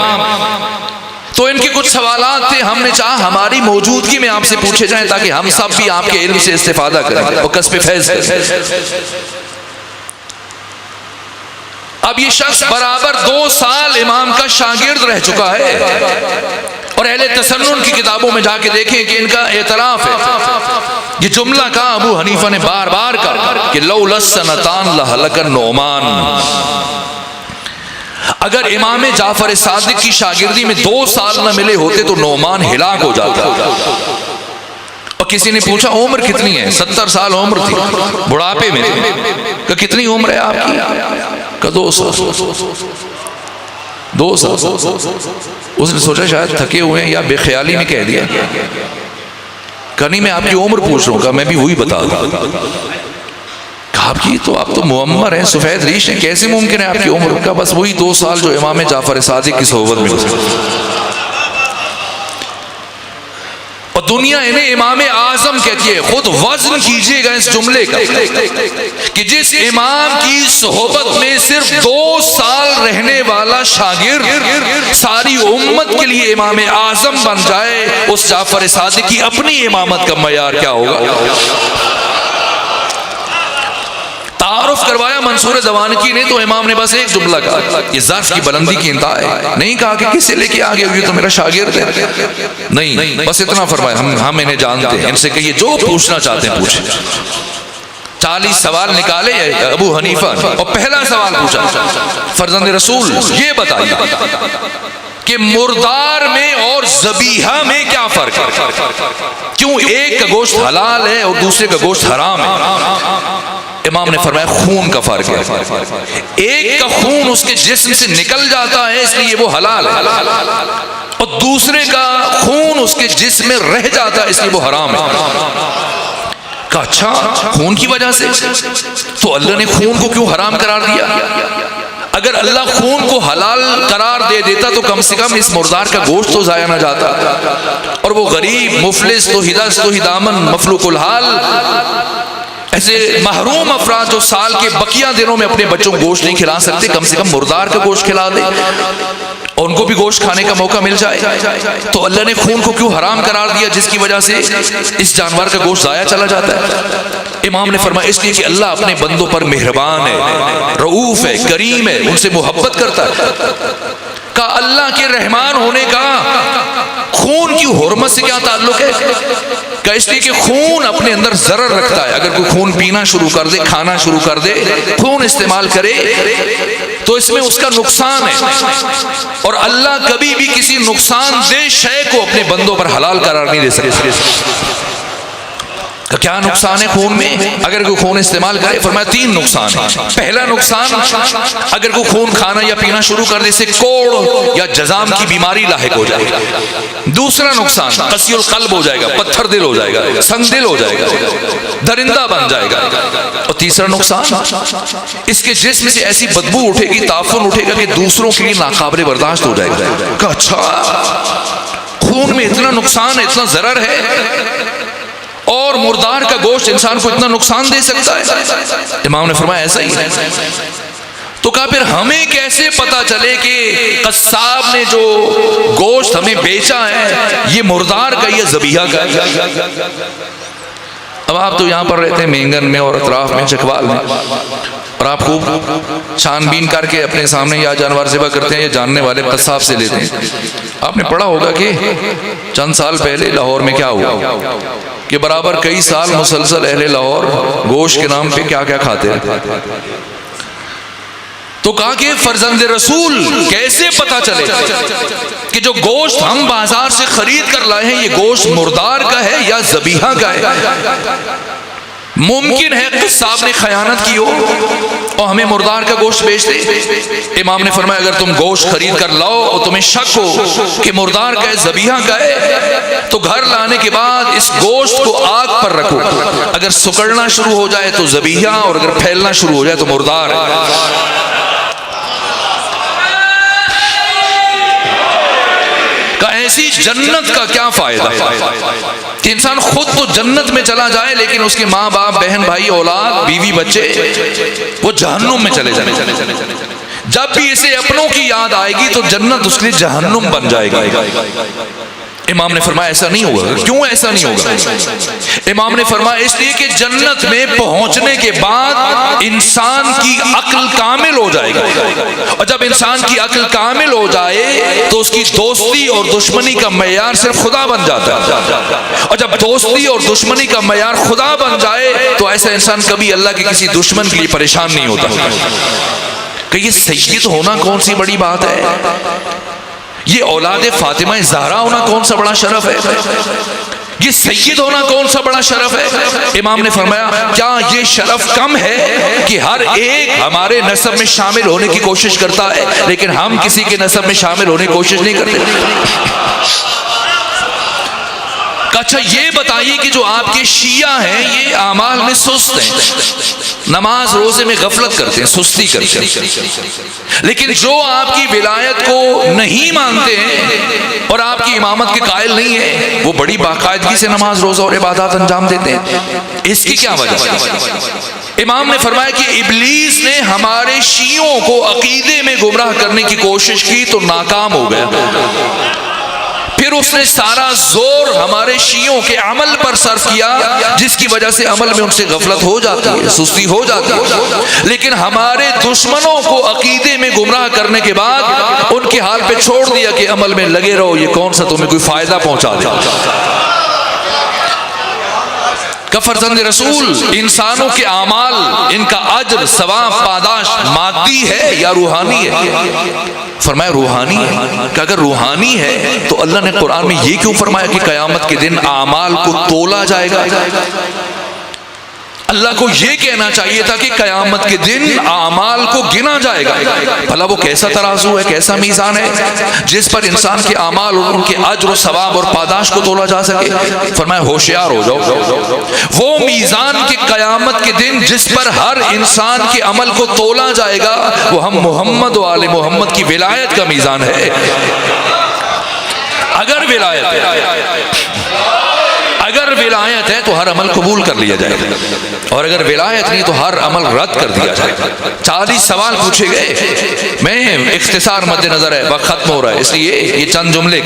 تو ان کے کچھ سوالات تھے، ہم نے چاہا ہماری موجودگی میں آپ سے پوچھے جائیں تاکہ ہم سب بھی آپ کے علم سے استفادہ کریں اور کسب فیض کریں۔ اب یہ شخص برابر 2 سال امام کا شاگرد رہ چکا ہے، اور اہل تسنن کی کتابوں میں جا کے دیکھیں کہ ان کا اعتراف ہے، یہ جملہ کہا ابو حنیفہ نے بار بار کہا کہ لولا السنتان لہلک النعمان، اگر امام جعفر صادق کی شاگردی میں 2 سال نہ ملے ہوتے تو نعمان ہلاک ہو جاتا، اور کسی نے پوچھا عمر کتنی ہے؟ 70 سال عمر تھی، بڑھاپے میں کہ کتنی عمر ہے آپ کی؟ کہ 2 سال۔ 2 سال۔ اس نے سوچا شاید تھکے ہوئے ہیں یا بے خیالی میں کہہ دیا، کہ نہیں میں آپ کی عمر پوچھ رہا ہوں، کہ میں بھی وہی بتا دوں۔ آپ کی تو آپ تو معمر ہیں، سفید ریش ہیں، کیسے ممکن ہے آپ کی عمر کا؟ بس وہی 2 سال جو امام جعفر صادق کی صحبت میں گزرے۔ اور دنیا انہیں امام اعظم کہتی ہے۔ خود وزن کیجئے گا اس جملے کا کہ جس امام کی صحبت میں صرف 2 سال رہنے والا شاگرد ساری امت کے لیے امام اعظم بن جائے، اس جعفر صادق کی اپنی امامت کا معیار کیا ہوگا؟ تعارف کروایا منصور دوانکی نے تو امام نے بس ایک جملہ کہا، یہ ظرف کی بلندی کی انتہا ہے۔ نہیں کہا کہ کسے لے کے آگے ہوئی تو میرا شاگرد ہے، نہیں، بس اتنا فرمایا ہم انہیں جانتے ہیں، ان سے کہیے جو پوچھنا چاہتے ہیں پوچھیں۔ 40 سوال نکالے ابو حنیفہ اور پہلا سوال پوچھا، فرزند رسول یہ بتائیے کہ مردار میں اور ذبیحہ میں کیا فرق ہے؟ کیوں ایک کا گوشت حلال ہے اور دوسرے کا گوشت حرام ہے؟ امام نے فرمایا خون کا فرق ہے، ایک کا خون اس کے جسم سے نکل جاتا ہے اس لیے وہ حلال ہے، اور دوسرے کا خون اس کے جسم میں رہ جاتا ہے اس لیے وہ حرام ہے۔ کہا اچھا خون کی وجہ سے؟ تو اللہ نے خون کو کیوں حرام قرار دیا؟ اگر اللہ خون کو حلال قرار دے دیتا تو کم سے کم اس مردار کا گوشت تو ضائع نہ جاتا، اور وہ غریب مفلس تو ہدس تو ہدامن مفلوق الحال ایسے محروم افراد جو سال کے بقیہ دنوں میں اپنے بچوں کو گوشت نہیں کھلا سکتے، کم سے کم مردار کا گوشت کھلا دے اور ان کو بھی گوشت کھانے کا موقع مل جائے۔ تو اللہ نے خون کو کیوں حرام قرار دیا جس کی وجہ سے اس جانور کا گوشت ضائع چلا جاتا ہے؟ امام نے فرمایا اس لیے کہ اللہ اپنے بندوں پر مہربان ہے، رؤوف ہے، کریم ہے، ان سے محبت کرتا ہے۔ کہ اللہ کے رحمان ہونے کا خون کی حرمت سے کیا تعلق ہے؟ کہ اس لیے کہ خون اپنے اندر ضرر رکھتا ہے، اگر کوئی خون پینا شروع کر دے، کھانا شروع کر دے، خون استعمال کرے تو اس میں اس کا نقصان ہے، اور اللہ کبھی بھی کسی نقصان دہ شے کو اپنے بندوں پر حلال قرار نہیں دے سکتے۔ کیا نقصان ہے خون میں اگر کوئی خون استعمال کرے؟ فرمایا 3 نقصان ہے۔ پہلا نقصان اگر کوئی خون کھانا یا پینا شروع کر دے سے کوڑ یا جزام کی بیماری لاحق ہو جائے گا۔ دوسرا نقصان قسی القلب ہو جائے گا، پتھر دل ہو جائے گا، سنگ دل ہو جائے گا، درندہ بن جائے گا۔ اور تیسرا نقصان اس کے جسم سے ایسی بدبو اٹھے گی، تعفن اٹھے گا کہ دوسروں کے لیے ناقابل برداشت ہو جائے گا۔ کہ اچھا خون میں اتنا نقصان ہے، اتنا ضرر ہے، اور مردار کا گوشت انسان کو اتنا نقصان دے سکتا ہے؟ امام نے فرمایا ایسا ہی ہے۔ تو کہا پھر ہمیں کیسے پتا چلے کہ قصاب نے جو گوشت ہمیں بیچا ہے یہ مردار کا یا ذبیحہ کا؟ اب آپ تو یہاں پر رہتے ہیں مینگن میں اور اطراف میں چکوال میں، اور آپ خوب چھان بین کر کے اپنے سامنے یا جانور ذبح کرتے ہیں یا جاننے والے قصاب سے لیتے ہیں۔ آپ نے پڑھا ہوگا کہ چند سال پہلے لاہور میں کیا ہوا کہ برابر کئی سال مسلسل اہل لاہور گوشت کے نام پہ کیا کیا کھاتے ہیں۔ تو کہا کہ فرزند رسول کیسے پتا چلے کہ جو گوشت ہم بازار سے خرید کر لائے ہیں یہ گوشت مردار کا ہے یا ذبیحہ کا ہے؟ ممکن ہے قصاب نے خیانت کی ہو اور ہمیں مردار کا گوشت بیچ دے۔ امام نے فرمایا اگر تم گوشت خرید کر لاؤ اور تمہیں شک ہو کہ مردار کا ہے ذبیحہ کا ہے تو گھر لانے کے بعد اس گوشت کو آگ پر رکھو، اگر سکڑنا شروع ہو جائے تو ذبیحہ اور اگر پھیلنا شروع ہو جائے تو مردار ہے۔ ایسی جنت کا کیا فائدہ کہ انسان خود تو جنت میں چلا جائے لیکن اس کے ماں باپ بہن بھائی اولاد بیوی بچے وہ جہنم میں چلے جائیں۔ جب بھی اسے اپنوں کی یاد آئے گی تو جنت اس کے لیے جہنم بن جائے گی۔ امام نے فرمایا ایسا نہیں ہوگا۔ کیوں ایسا نہیں ہوگا؟ امام نے فرمایا اس لیے کہ جنت میں پہنچنے کے بعد انسان کی عقل کامل ہو جائے گی، اور جب انسان کی عقل کامل ہو جائے تو اس کی دوستی اور دشمنی کا معیار صرف خدا بن جاتا ہے، اور جب دوستی اور دشمنی کا معیار خدا بن جائے تو ایسا انسان کبھی اللہ کے کسی دشمن کے لیے پریشان نہیں ہوتا کہ یہ سید ہونا کون سی بڑی بات ہے، یہ اولاد فاطمہ زہرا ہونا کون سا بڑا شرف ہے، یہ سید ہونا کون سا بڑا شرف ہے؟ امام نے فرمایا کیا یہ شرف کم ہے کہ ہر ایک ہمارے نسب میں شامل ہونے کی کوشش کرتا ہے لیکن ہم کسی کے نسب میں شامل ہونے کی کوشش نہیں کرتے؟ اچھا یہ بتائیے کہ جو آپ کے شیعہ ہیں یہ اعمال میں سست ہیں، نماز روزے میں غفلت کرتے ہیں، سستی کرتے ہیں، لیکن جو آپ کی ولایت کو نہیں مانتے ہیں اور آپ کی امامت کے قائل نہیں ہیں وہ بڑی باقاعدگی سے نماز روزہ اور عبادات انجام دیتے ہیں۔ اس کی کیا وجہ ہے؟ امام نے فرمایا کہ ابلیس نے ہمارے شیعوں کو عقیدے میں گمراہ کرنے کی کوشش کی تو ناکام ہو گیا، پھر اس نے سارا زور ہمارے شیعوں کے عمل پر صرف کیا جس کی وجہ سے عمل میں ان سے غفلت ہو جاتی ہے، سستی ہو جاتی ہے، لیکن ہمارے دشمنوں کو عقیدے میں گمراہ کرنے کے بعد ان کے حال پہ چھوڑ دیا کہ عمل میں لگے رہو، یہ کون سا تمہیں کوئی فائدہ پہنچا دے۔ کہ فرزند رسول انسانوں کے اعمال ان کا اجر ثواب پاداش مادی ہے یا روحانی ہے؟ فرمایا روحانی ہے۔ کہ اگر روحانی ہے تو اللہ نے قرآن میں یہ کیوں فرمایا کہ قیامت کے دن اعمال کو تولا جائے گا؟ اللہ کو یہ کہنا چاہیے تھا کہ قیامت کے دن اعمال کو گنا جائے گا۔ بھلا وہ کیسا ترازو ہے، کیسا میزان ہے جس پر انسان کے اعمال اور ان کے اجر و ثواب اور پاداش کو تولا جا سکے؟ فرمایا ہوشیار ہو جاؤ، وہ میزان کے قیامت کے دن جس پر ہر انسان کے عمل کو تولا جائے گا وہ ہم محمد و آل محمد کی ولایت کا میزان ہے۔ اگر ولایت ہے تو ہر عمل قبول کر لیا جائے گا، اور اگر ولایت نہیں تو ہر عمل رد کر دیا جائے گا۔ 40 سوال پوچھے گئے، میں اختصار مد نظر ہے، وقت ختم ہو رہا ہے اس لیے یہ چند جملے۔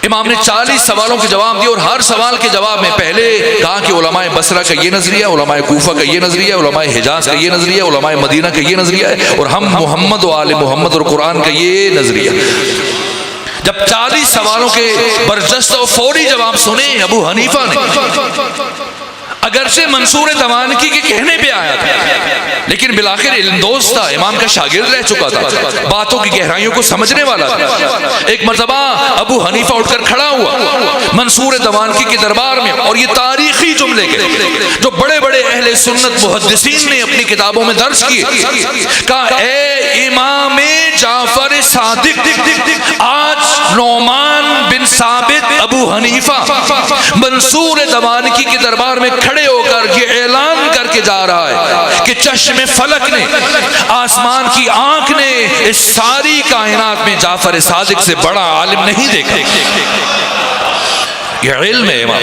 امام نے 40 سوالوں کے جواب دیے اور ہر سوال کے جواب میں پہلے کہا کہ علماء بصرہ کا یہ نظریہ، علماء کوفہ کا یہ نظریہ، علماء حجاز کا یہ نظریہ، علماء مدینہ کا یہ نظریہ ہے، اور ہم محمد و آل محمد اور قرآن کا یہ نظریہ۔ جب 40 سوالوں کے برجستہ و فوری جواب سنے ابو حنیفہ نے، اگرچہ منصور دوانکی کے کہنے پہ آیا تھا لیکن بالآخر علم دوست تھا، امام کا شاگرد رہ چکا تھا، باتوں کی گہرائیوں کو سمجھنے والا تھا۔ ایک مرتبہ ابو حنیفہ اٹھ کر کھڑا ہوا منصور دوانکی کے دربار میں، اور یہ تاریخی جملے کے جو بڑے بڑے اہل سنت محدثین نے اپنی کتابوں میں درج کیے، کہا اے امام جعفر صادق، آج نعمان بن ثابت ابو حنیفہ منصور دوانکی کے دربار میں کھڑے ہو کر یہ اعلان کر کے جا رہا ہے کہ چشم فلک نے، آسمان کی آنکھ نے اس ساری کائنات میں جعفر صادق سے بڑا عالم نہیں دیکھا۔ یہ علم ہے امام،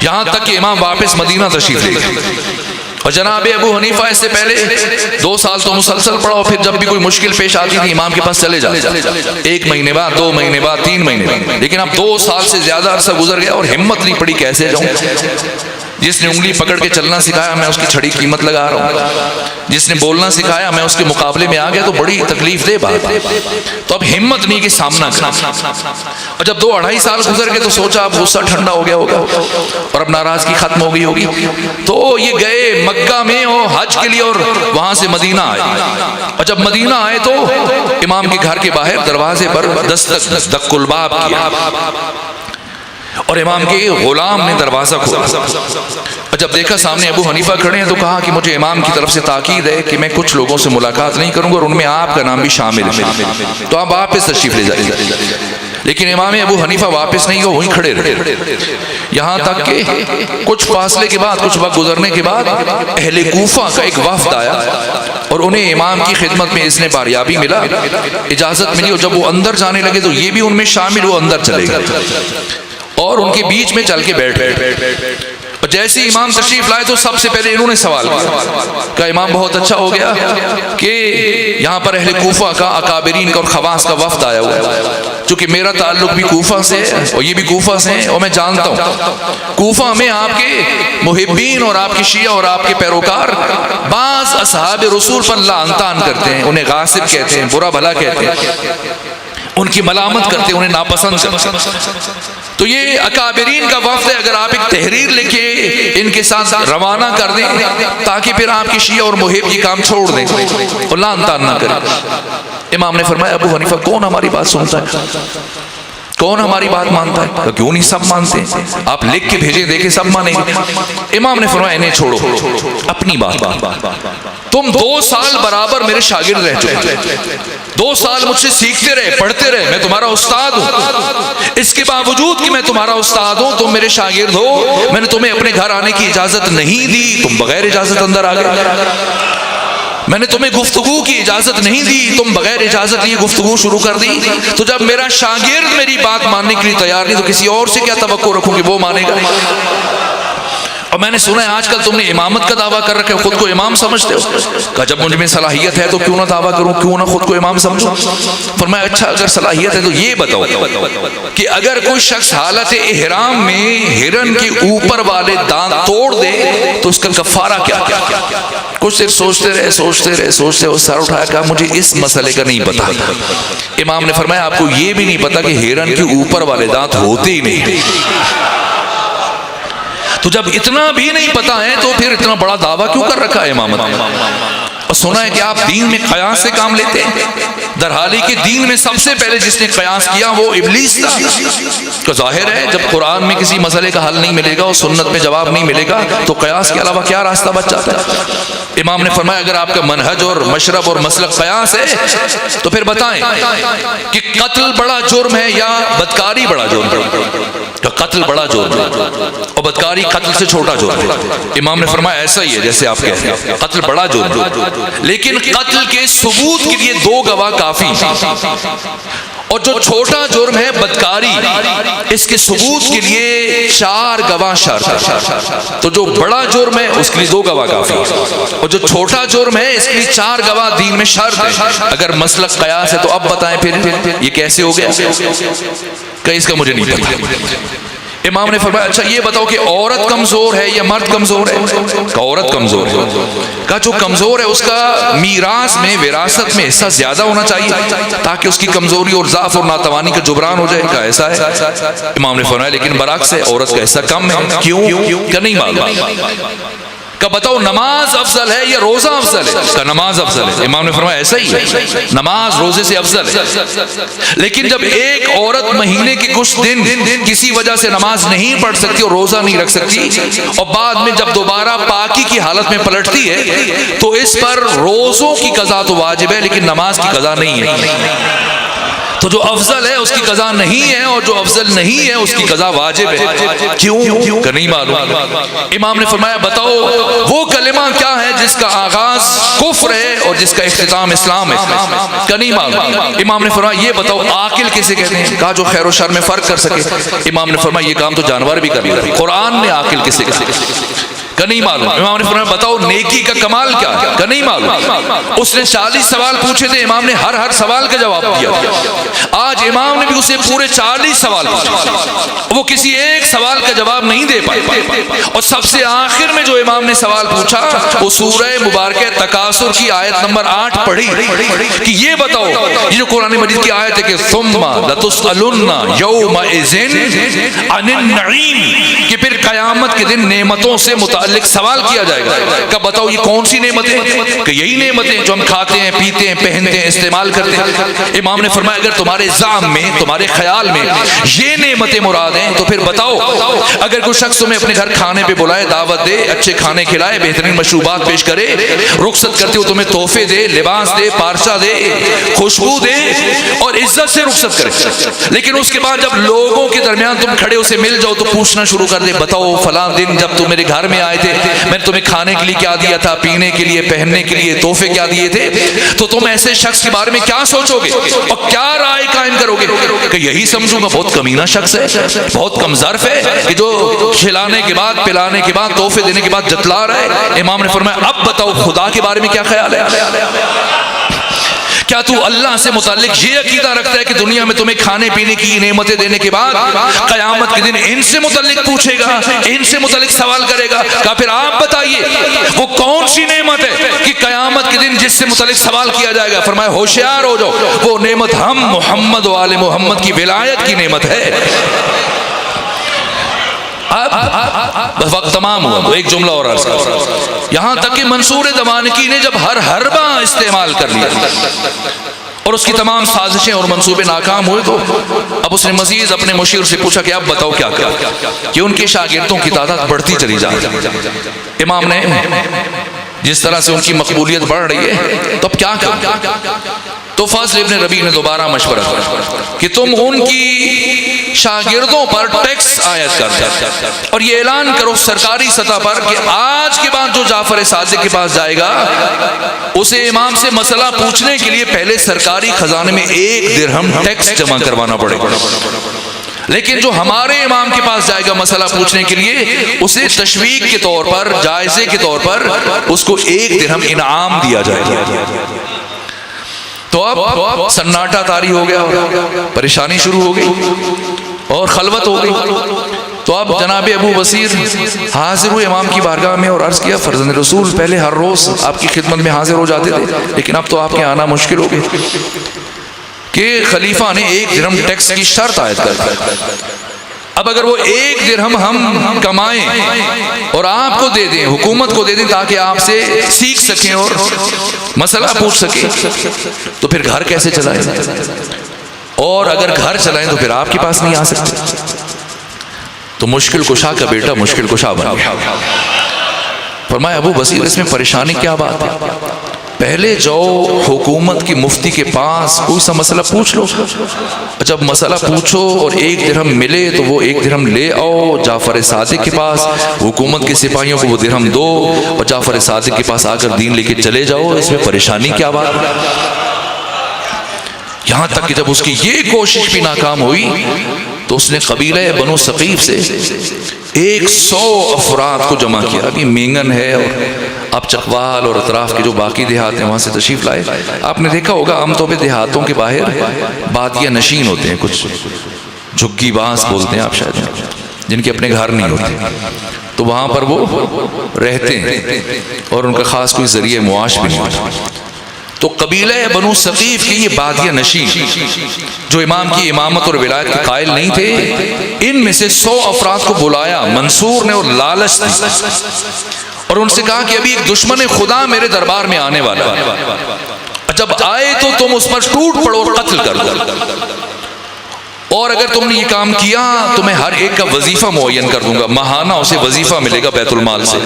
یہاں تک کہ امام واپس مدینہ تشریف لے گئے، اور جناب ابو حنیفہ اس سے پہلے 2 سال تو مسلسل پڑھا، اور پھر جب بھی کوئی مشکل پیش آتی تھی امام کے پاس چلے جاتے، 1 مہینے بعد، 2 مہینے بعد، 3 مہینے بعد، لیکن اب 2 سال سے زیادہ عرصہ گزر گیا اور ہمت نہیں پڑی کیسے جاؤں۔ جس نے انگلی پکڑ کے چلنا سکھایا میں اس کی چھڑی قیمت لگا رہا ہوں، جس نے بولنا سکھایا میں اس کے مقابلے میں آ گیا تو بڑی تکلیف دہ بات ہے، تو اب ہمت نہیں کہ سامنا کرنا۔ اور جب 2-2.5 سال گزر گئے تو سوچا اب غصہ ٹھنڈا ہو گیا ہوگا اور اب ناراضگی ختم ہو گئی ہوگی، تو یہ گئے مکہ میں اور حج کے لیے، اور وہاں سے مدینہ آئے، اور جب مدینہ آئے تو امام کے گھر کے باہر دروازے پر دستک دق الباب کیا، اور امام کے غلام نے دروازہ کھولا، اور جب دیکھا سامنے ابو حنیفہ کھڑے ہیں تو کہا کہ مجھے امام کی طرف سے تاکید ہے کہ میں کچھ لوگوں سے ملاقات نہیں کروں گا اور ان میں آپ کا نام بھی شامل ہے، تو آپ واپس تشریف لے جائیے۔ لیکن امام ابو حنیفہ واپس نہیں ہوئے، وہیں کھڑے رہے، یہاں تک کہ کچھ فاصلے کے بعد، کچھ وقت گزرنے کے بعد اہل کوفہ کا ایک وفد آیا اور انہیں امام کی خدمت میں اذن باریابی ملا، اجازت ملی، اور جب وہ اندر جانے لگے تو یہ بھی ان میں شامل، وہ اندر چلے گئے اور ان کے بیچ میں چل کے بیٹھ گئے، اور جیسے امام تشریف لائے تو سب سے پہلے انہوں نے سوال کیا، امام بہت اچھا ہو گیا کہ یہاں پر اہل کوفہ کا، اکابرین کا اور خواص کا وفد آیا ہوا ہے، چونکہ میرا تعلق بھی کوفہ سے ہے اور یہ بھی کوفہ سے ہیں، اور میں جانتا ہوں کوفہ میں آپ کے محبین اور آپ کے شیعہ اور آپ کے پیروکار بعض اصحاب رسول پر لعن طعن کرتے ہیں، انہیں غاصب کہتے ہیں، برا بھلا کہتے ہیں، ان کی ملامت کرتے ہیں، انہیں ناپسند کرتے ہیں۔ تو یہ اکابرین کا وفد ہے، اگر آپ ایک تحریر لکھے ان کے ساتھ روانہ کر دیں تاکہ پھر آپ کی شیعہ اور محب یہ کام چھوڑ دیں اور لعن طعن نہ کریں۔ امام نے فرمایا ابو حنیفہ کون ہماری بات سنتا ہے؟ کون ہماری بات مانتا ہے؟ کیوں نہیں سب مانتے؟ آپ لکھ کے بھیجیں، دیکھیں سب مانیں گے۔ امام نے فرمایا انہیں چھوڑو، اپنی بات۔ تم 2 سال برابر میرے شاگرد رہ چکے، 2 سال مجھ سے سیکھتے رہے، پڑھتے رہے، میں تمہارا استاد ہوں۔ اس کے باوجود کہ میں تمہارا استاد ہوں، تم میرے شاگرد ہو، میں نے تمہیں اپنے گھر آنے کی اجازت نہیں دی، تم بغیر اجازت اندر آ گئے۔ میں نے تمہیں گفتگو کی اجازت نہیں دی، تم بغیر اجازت لیے گفتگو شروع کر دی۔ تو جب میرا شاگرد میری بات ماننے کے لیے تیار نہیں تو کسی اور سے کیا توقع رکھوں کہ وہ مانے گا؟ اور میں نے سنا ہے آج کل تم نے امامت کا دعویٰ کر رکھا ہے، خود کو امام سمجھتے ہو۔ کہا جب مجھ میں صلاحیت ہے تو کیوں نہ دعویٰ کروں، کیوں نہ خود کو امام سمجھوں۔ فرمایا اچھا اگر صلاحیت ہے تو یہ بتاؤ کہ اگر کوئی شخص حالت احرام میں ہرن کے اوپر والے دانت توڑ دے تو اس کا کفارہ کیا؟ کچھ دیر سوچتے رہے، سر اٹھایا، کہا مجھے اس مسئلے کا نہیں پتا۔ امام نے فرمایا آپ کو یہ بھی نہیں پتا کہ ہرن کے اوپر والے دانت ہوتے ہی نہیں۔ تو جب اتنا بھی نہیں پتا ہے تو پھر اتنا بڑا دعویٰ کیوں کر رکھا ہے امامت؟ اور سنا ہے کہ آپ دین میں قیاس سے کام لیتے ہیں، درحالی کہ دین میں سب سے پہلے جس نے قیاس کیا وہ ابلیس تھا۔ تو ظاہر ہے جب قرآن میں کسی مسئلے کا حل نہیں ملے گا اور سنت میں جواب نہیں ملے گا تو قیاس کے علاوہ کیا راستہ بچ جاتا ہے؟ امام نے فرمایا اگر آپ کا منہج اور مشرب اور مسلک قیاس ہے تو پھر بتائیں کہ قتل بڑا جرم ہے یا بدکاری بڑا جرم ہے؟ قتل بڑا جرم ہے اور بدکاری قتل سے چھوٹا جرم ہے۔ امام نے فرمایا ایسا ہی ہے جیسے آپ کہتے ہیں، قتل بڑا جرم ہے لیکن قتل کے ثبوت کے لیے 2 گواہ کافی، اور جو چھوٹا جرم ہے بدکاری اس کے ثبوت کے لیے 4 گواہ شرط ہے۔ تو جو بڑا جرم ہے اس کے لیے 2 گواہ کافی، اور جو چھوٹا جرم ہے اس کے لیے 4 گواہ دین میں شرط ہے۔ اگر مسلک قیاس ہے تو اب بتائیں پھر یہ کیسے ہو گیا؟ کہ اس کا مجھے نہیں پتا۔ امام نے فرمایا اچھا یہ بتاؤ کہ عورت کمزور ہے یا مرد کمزور ہے؟ کہ عورت کمزور ہے۔ کہا جو کمزور ہے اس کا میراث میں، وراثت میں حصہ زیادہ ہونا چاہیے تاکہ اس کی کمزوری اور ضعف اور ناتوانی کا جبران ہو جائے۔ کہا ایسا ہے۔ امام نے فرمایا لیکن برعکس ہے، عورت کا حصہ کم ہے۔ کیوں؟ کہ نہیں معلوم۔ کہ بتاؤ نماز افضل ہے یا روزہ افضل ہے؟ کہ نماز افضل ہے۔ امام نے فرمایا ایسا ہی ہے، نماز روزے سے افضل ہے۔ لیکن جب ایک عورت مہینے کے کچھ دن کسی وجہ سے نماز نہیں پڑھ سکتی اور روزہ نہیں رکھ سکتی اور بعد میں جب دوبارہ پاکی کی حالت میں پلٹتی ہے تو اس پر روزوں کی قضا تو واجب ہے لیکن نماز کی قضا نہیں ہے۔ تو جو افضل ہے اس کی قضا نہیں ہے اور جو افضل نہیں ہے اس کی قضا واجب ہے۔ کیوں؟ کہ نہیں معلوم۔ امام نے فرمایا بتاؤ وہ کلمہ کیا ہے جس کا آغاز کفر ہے اور جس کا اختتام اسلام ہے؟ کہ نہیں معلوم۔ امام نے فرمایا یہ بتاؤ عاقل کسے کہتے ہیں؟ کہا جو خیر و شر میں فرق کر سکے۔ امام نے فرمایا یہ کام تو جانور بھی کر لیتے ہیں۔ قرآن نے عاقل کسے کہتے ہیں؟ کہ نہیں معلوم۔ امام نے فرمایا بتاؤ نیکی کا کمال کیا ہے؟ کہ نہیں معلوم۔ اس نے 40 سوال پوچھے تھے، امام نے ہر سوال کا جواب دیا۔ آج امام نے بھی اسے پورے 40 سوال پوچھے، وہ کسی ایک سوال کا جواب نہیں دے پائے، اور سب سے آخر میں جو امام نے سوال پوچھا وہ سورہ مبارکہ تکاثر کی آیت نمبر 8 پڑھی کہ یہ بتاؤ، یہ جو قرآن مجید کی آیت ہے کہ ثم لتسألن یومئذ عن النعیم، کہ پھر قیامت کے دن نعمتوں سے متعلق سوال کیا جائے گا کہ بتاؤ یہ کون سی نعمتیں؟ کہ یہی نعمتیں جو ہم کھاتے ہیں، پیتے ہیں، پہنتے ہیں، استعمال کرتے ہیں۔ امام نے فرمایا اگر تمہارے ذہن میں، تمہارے خیال میں یہ نعمتیں مراد ہیں تو پھر بتاؤ اگر کوئی شخص تمہیں اپنے گھر کھانے پہ بلائے، دعوت دے، اچھے کھانے کھلائے، بہترین مشروبات پیش کرے، رخصت کرتے ہو تمہیں تحفے دے، لباس دے، پارچہ دے، خوشبو دے اور عزت سے رخصت کرے، لیکن اس کے بعد جب لوگوں کے درمیان تم کھڑے اسے مل جاؤ تو پوچھنا شروع کر دے بتاؤ فلاں دن جب تم میرے گھر میں آئے تھے میں نے تمہیں کھانے کے لیے کیا دیا تھا، پینے کے لیے، پہننے کے لیے تحفے کیا دیے تھے، تو تم ایسے شخص کے بارے میں کیا سوچو گے اور کیا رائے قائم کرو گے؟ کہ یہی سمجھوں گا بہت کمینہ شخص ہے، بہت کم ظرف ہے کہ جو کھلانے کے بعد، پلانے کے بعد، تحفے دینے کے بعد جتلا رہا ہے۔ امام نے فرمایا اب بتاؤ خدا کے بارے میں کیا خیال ہے؟ کیا تو اللہ سے متعلق یہ عقیدہ رکھتا ہے کہ دنیا میں تمہیں کھانے پینے کی نعمتیں دینے کے بعد قیامت کے دن ان سے متعلق پوچھے گا، ان سے متعلق سوال کرے گا؟ کہا پھر آپ بتائیے وہ کون سی نعمت ہے کہ قیامت کے دن جس سے متعلق سوال کیا جائے گا؟ فرمایا ہوشیار ہو جاؤ، وہ نعمت ہم محمد و آل محمد کی ولایت کی نعمت ہے۔ بس وقت تمام ہوا، ایک جملہ اور عرض کروں، یہاں تک کہ منصور دمانکی نے جب ہر حربہ استعمال کر لیا اور اس کی تمام سازشیں اور منصوبے ناکام ہوئے تو اب اس نے مزید اپنے مشیر سے پوچھا کہ اب بتاؤ کیا کریں، کہ ان کے شاگردوں کی تعداد بڑھتی چلی جا رہی ہے۔ امام نے جس طرح سے ان کی مقبولیت بڑھ رہی ہے تو اب کیا کریں؟ تو فضل ابن ربیع نے دوبارہ مشورہ کیا کہ تم ان کی شاگردوں پر ٹیکس عائد کر دو اور یہ اعلان کرو سرکاری سطح پر کہ آج کے بعد جو جعفر صادق کے پاس جائے گا اسے امام سے مسئلہ پوچھنے کے لیے پہلے سرکاری خزانے میں 1 درہم ٹیکس جمع کروانا پڑے گا، لیکن جو ہمارے امام کے پاس جائے گا مسئلہ پوچھنے کے لیے اسے تشویق کے طور پر، جائزے کے طور پر اس کو 1 درہم انعام دیا جائے گا۔ تو اب سناٹا طاری ہو گیا، پریشانی شروع ہو گئی اور خلوت ہو گئی۔ تو اب جناب ابو بصیر حاضر ہوئے امام کی بارگاہ میں اور عرض کیا فرزند رسول پہلے ہر روز آپ کی خدمت میں حاضر ہو جاتے تھے، لیکن اب تو آپ کے آنا مشکل ہو گئے کہ خلیفہ نے 1 درہم ٹیکس کی شرط عائد کر دی۔ اب اگر وہ 1 درہم ہم کمائیں اور آپ کو دے دیں، حکومت کو دے دیں تاکہ آپ سے سیکھ سکیں اور مسئلہ پوچھ سکیں، تو پھر گھر کیسے چلائیں؟ اور اگر گھر چلائیں تو پھر آپ کے پاس نہیں آ سکتے۔ تو مشکل کشا کا بیٹا مشکل کشا بن گیا۔ فرمایا ابو بصیر اس میں پریشانی کیا بات ہے؟ پہلے جاؤ حکومت کی مفتی کے پاس کوئی سا مسئلہ پوچھ لو، جب مسئلہ پوچھو اور 1 درہم ملے تو وہ 1 درہم لے آؤ جعفر صادق کے پاس، حکومت کے سپاہیوں کو وہ درہم دو اور جعفر صادق کے پاس آ کر دین لے کے چلے جاؤ، اس میں پریشانی کیا بات ہے؟ یہاں تک کہ جب اس کی یہ کوشش بھی ناکام ہوئی تو اس نے قبیلہ بنو ثقیف سے 100 افراد کو جمع کیا۔ ابھی مینگن ہے اور اب چکوال اور اطراف کے جو باقی دیہات ہیں وہاں سے تشریف لائے۔ آپ نے دیکھا ہوگا عام طور پہ دیہاتوں کے باہر بادیہ نشین ہوتے ہیں، کچھ جھگی باز بولتے ہیں آپ شاید، جن کے اپنے گھر نہیں ہوتے، تو وہاں پر وہ رہتے ہیں اور ان کا خاص کوئی ذریعہ معاش بھی نہیں ہوتا۔ تو قبیلہ بنو ثقیف کے یہ بادیہ نشین جو امام کی امامت اور ولایت کے قائل نہیں تھے، ان میں سے 100 افراد کو بلایا منصور نے اور لالچ دی اور ان سے کہا کہ ابھی ایک دشمن خدا میرے دربار میں آنے والا ہے، جب آئے تو تم اس پر ٹوٹ پڑو اور قتل کر دو، اور اگر تم نے یہ کام کیا تو میں ہر ایک کا وظیفہ معین کر دوں گا، ماہانہ اسے وظیفہ ملے گا بیت المال سے،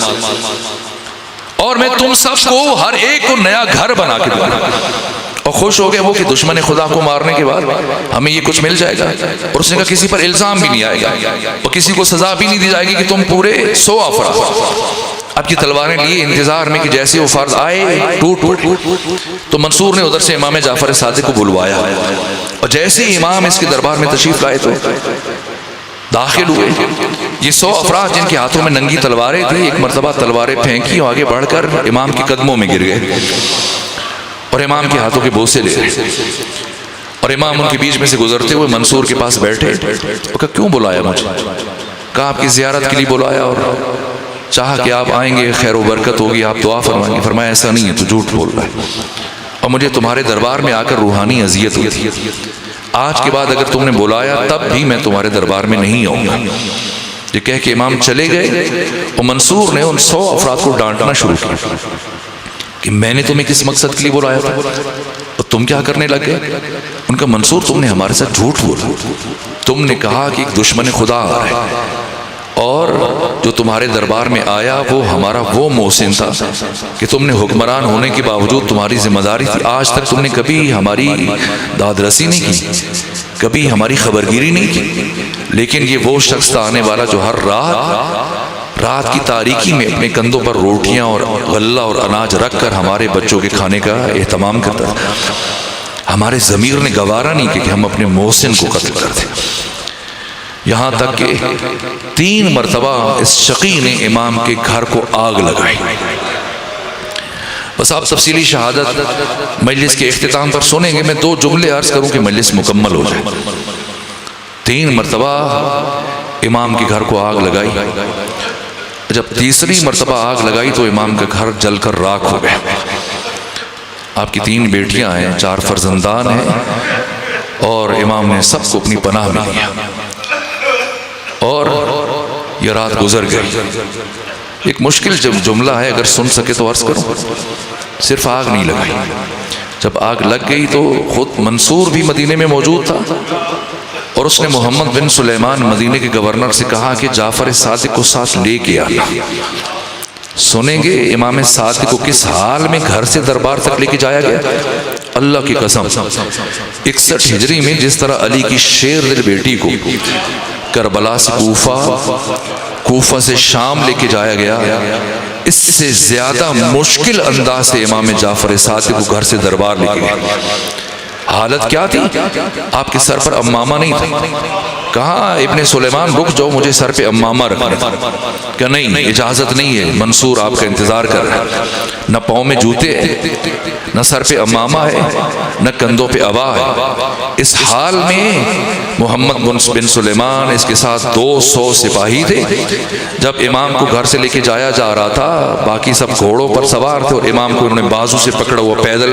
اور میں تم سب کو ہر ایک کو نیا گھر بنا کے دوں گا۔ اور خوش ہو گئے وہ کہ دشمن خدا کو مارنے کے بعد ہمیں یہ کچھ مل جائے گا، اور اس نے کہا کسی پر الزام بھی نہیں آئے گا اور کسی کو سزا بھی نہیں دی جائے گی کہ تم پورے 100 افراد آپ کی تلواریں لیے انتظار میں کہ جیسے وہ فرد آئے ٹوٹ تو منصور نے ادھر سے امام جعفر صادق کو بلوایا، اور جیسے ہی امام اس کے دربار میں تشریف لائے تو داخل ہوئے۔ یہ 100 افراد جن کے ہاتھوں میں ننگی تلواریں تھیں، ایک مرتبہ تلواریں پھینکی اور آگے بڑھ کر امام کے قدموں میں گر گئے اور امام کے ہاتھوں کے بوسے لے رہے، اور امام ان کے بیچ میں سے گزرتے ہوئے منصور کے پاس بیٹھے اور کہا کیوں بلایا مجھے؟ کہا آپ کی زیارت کے لیے بلایا اور چاہا کہ آپ آئیں گے خیر و برکت ہوگی، آپ دعا فرمائیں گے۔ فرمایا ایسا نہیں ہے، تو جھوٹ بول رہا ہے، اور مجھے تمہارے دربار میں آ کر روحانی اذیت ہوئی تھی، آج کے بعد اگر تم نے بلایا تب بھی میں تمہارے دربار میں نہیں آؤں گا۔ یہ کہہ کے امام چلے گئے اور منصور نے ان 100 افراد کو ڈانٹنا شروع کیا کہ میں نے تمہیں کس مقصد کے لیے بلایا تھا اور تم کیا کرنے لگ گئے؟ ان کا منصور تم نے ہمارے ساتھ جھوٹ بولا، تم نے کہا کہ ایک دشمن خدا آ رہا ہے، اور جو تمہارے دربار میں آیا وہ ہمارا وہ محسن تھا کہ تم نے حکمران ہونے کے باوجود تمہاری ذمہ داری تھی، آج تک تم نے کبھی ہماری داد رسی نہیں کی، کبھی ہماری خبرگیری نہیں کی، لیکن یہ وہ شخص تھا آنے والا جو ہر رات کی تاریکی میں اپنے کندھوں پر روٹیاں اور غلہ اور اناج رکھ کر ہمارے بچوں کے کھانے کا اہتمام کرتا تھا۔ ہمارے ضمیر نے گوارا نہیں کہ ہم اپنے محسن کو قتل کر دیں۔ یہاں تک کہ 3 مرتبہ اس شقی نے امام کے گھر کو آگ لگائی۔ بس آپ تفصیلی شہادت مجلس کے اختتام پر سنیں گے، میں 2 جملے عرض کروں کہ مجلس مکمل ہو جائے۔ 3 مرتبہ امام کے گھر کو آگ لگائی، جب تیسری مرتبہ آگ لگائی تو امام کا گھر جل کر راکھ ہو گیا۔ آپ کی 3 بیٹیاں ہیں، 4 فرزندان ہیں، اور امام نے سب کو اپنی پناہ میں لیا، اور یہ رات گزر گئی۔ ایک مشکل جملہ ہے، اگر سن سکے تو عرض کروں، صرف آگ نہیں لگائی، جب آگ لگ گئی تو خود منصور بھی مدینے میں موجود تھا، اور اس نے محمد بن سلیمان مدینے کے گورنر سے کہا کہ جعفر صادق کو ساتھ لے کے آنا۔ سنیں گے امام صادق کو کس حال میں گھر سے دربار تک لے کے جایا گیا؟ اللہ کی قسم 61 ہجری میں جس طرح علی کی شیر دل بیٹی کو کربلا سے کوفہ سے شام لے کے جایا گیا، اس سے زیادہ مشکل انداز سے امام جعفر صادق کو گھر سے دربار لے کے گئے۔ حالت کیا تھی؟ آپ کے سر پر امامہ نہیں تھا۔ کہا ابن سلیمان رک جاؤ، مجھے سر پہ امامہ رکھنا۔ کہ نہیں، اجازت نہیں ہے، منصور آپ کا انتظار کر رہا ہے، نہ پاؤں میں جوتے ہیں، نہ سر پہ امامہ ہے، نہ کندھوں پہ عبا ہے۔ اس حال میں محمد بن سلیمان اس کے ساتھ 200 سپاہی تھے۔ جب امام کو گھر سے لے کے جایا جا رہا تھا، باقی سب گھوڑوں پر سوار تھے، اور امام کو انہوں نے بازو سے پکڑا ہوا پیدل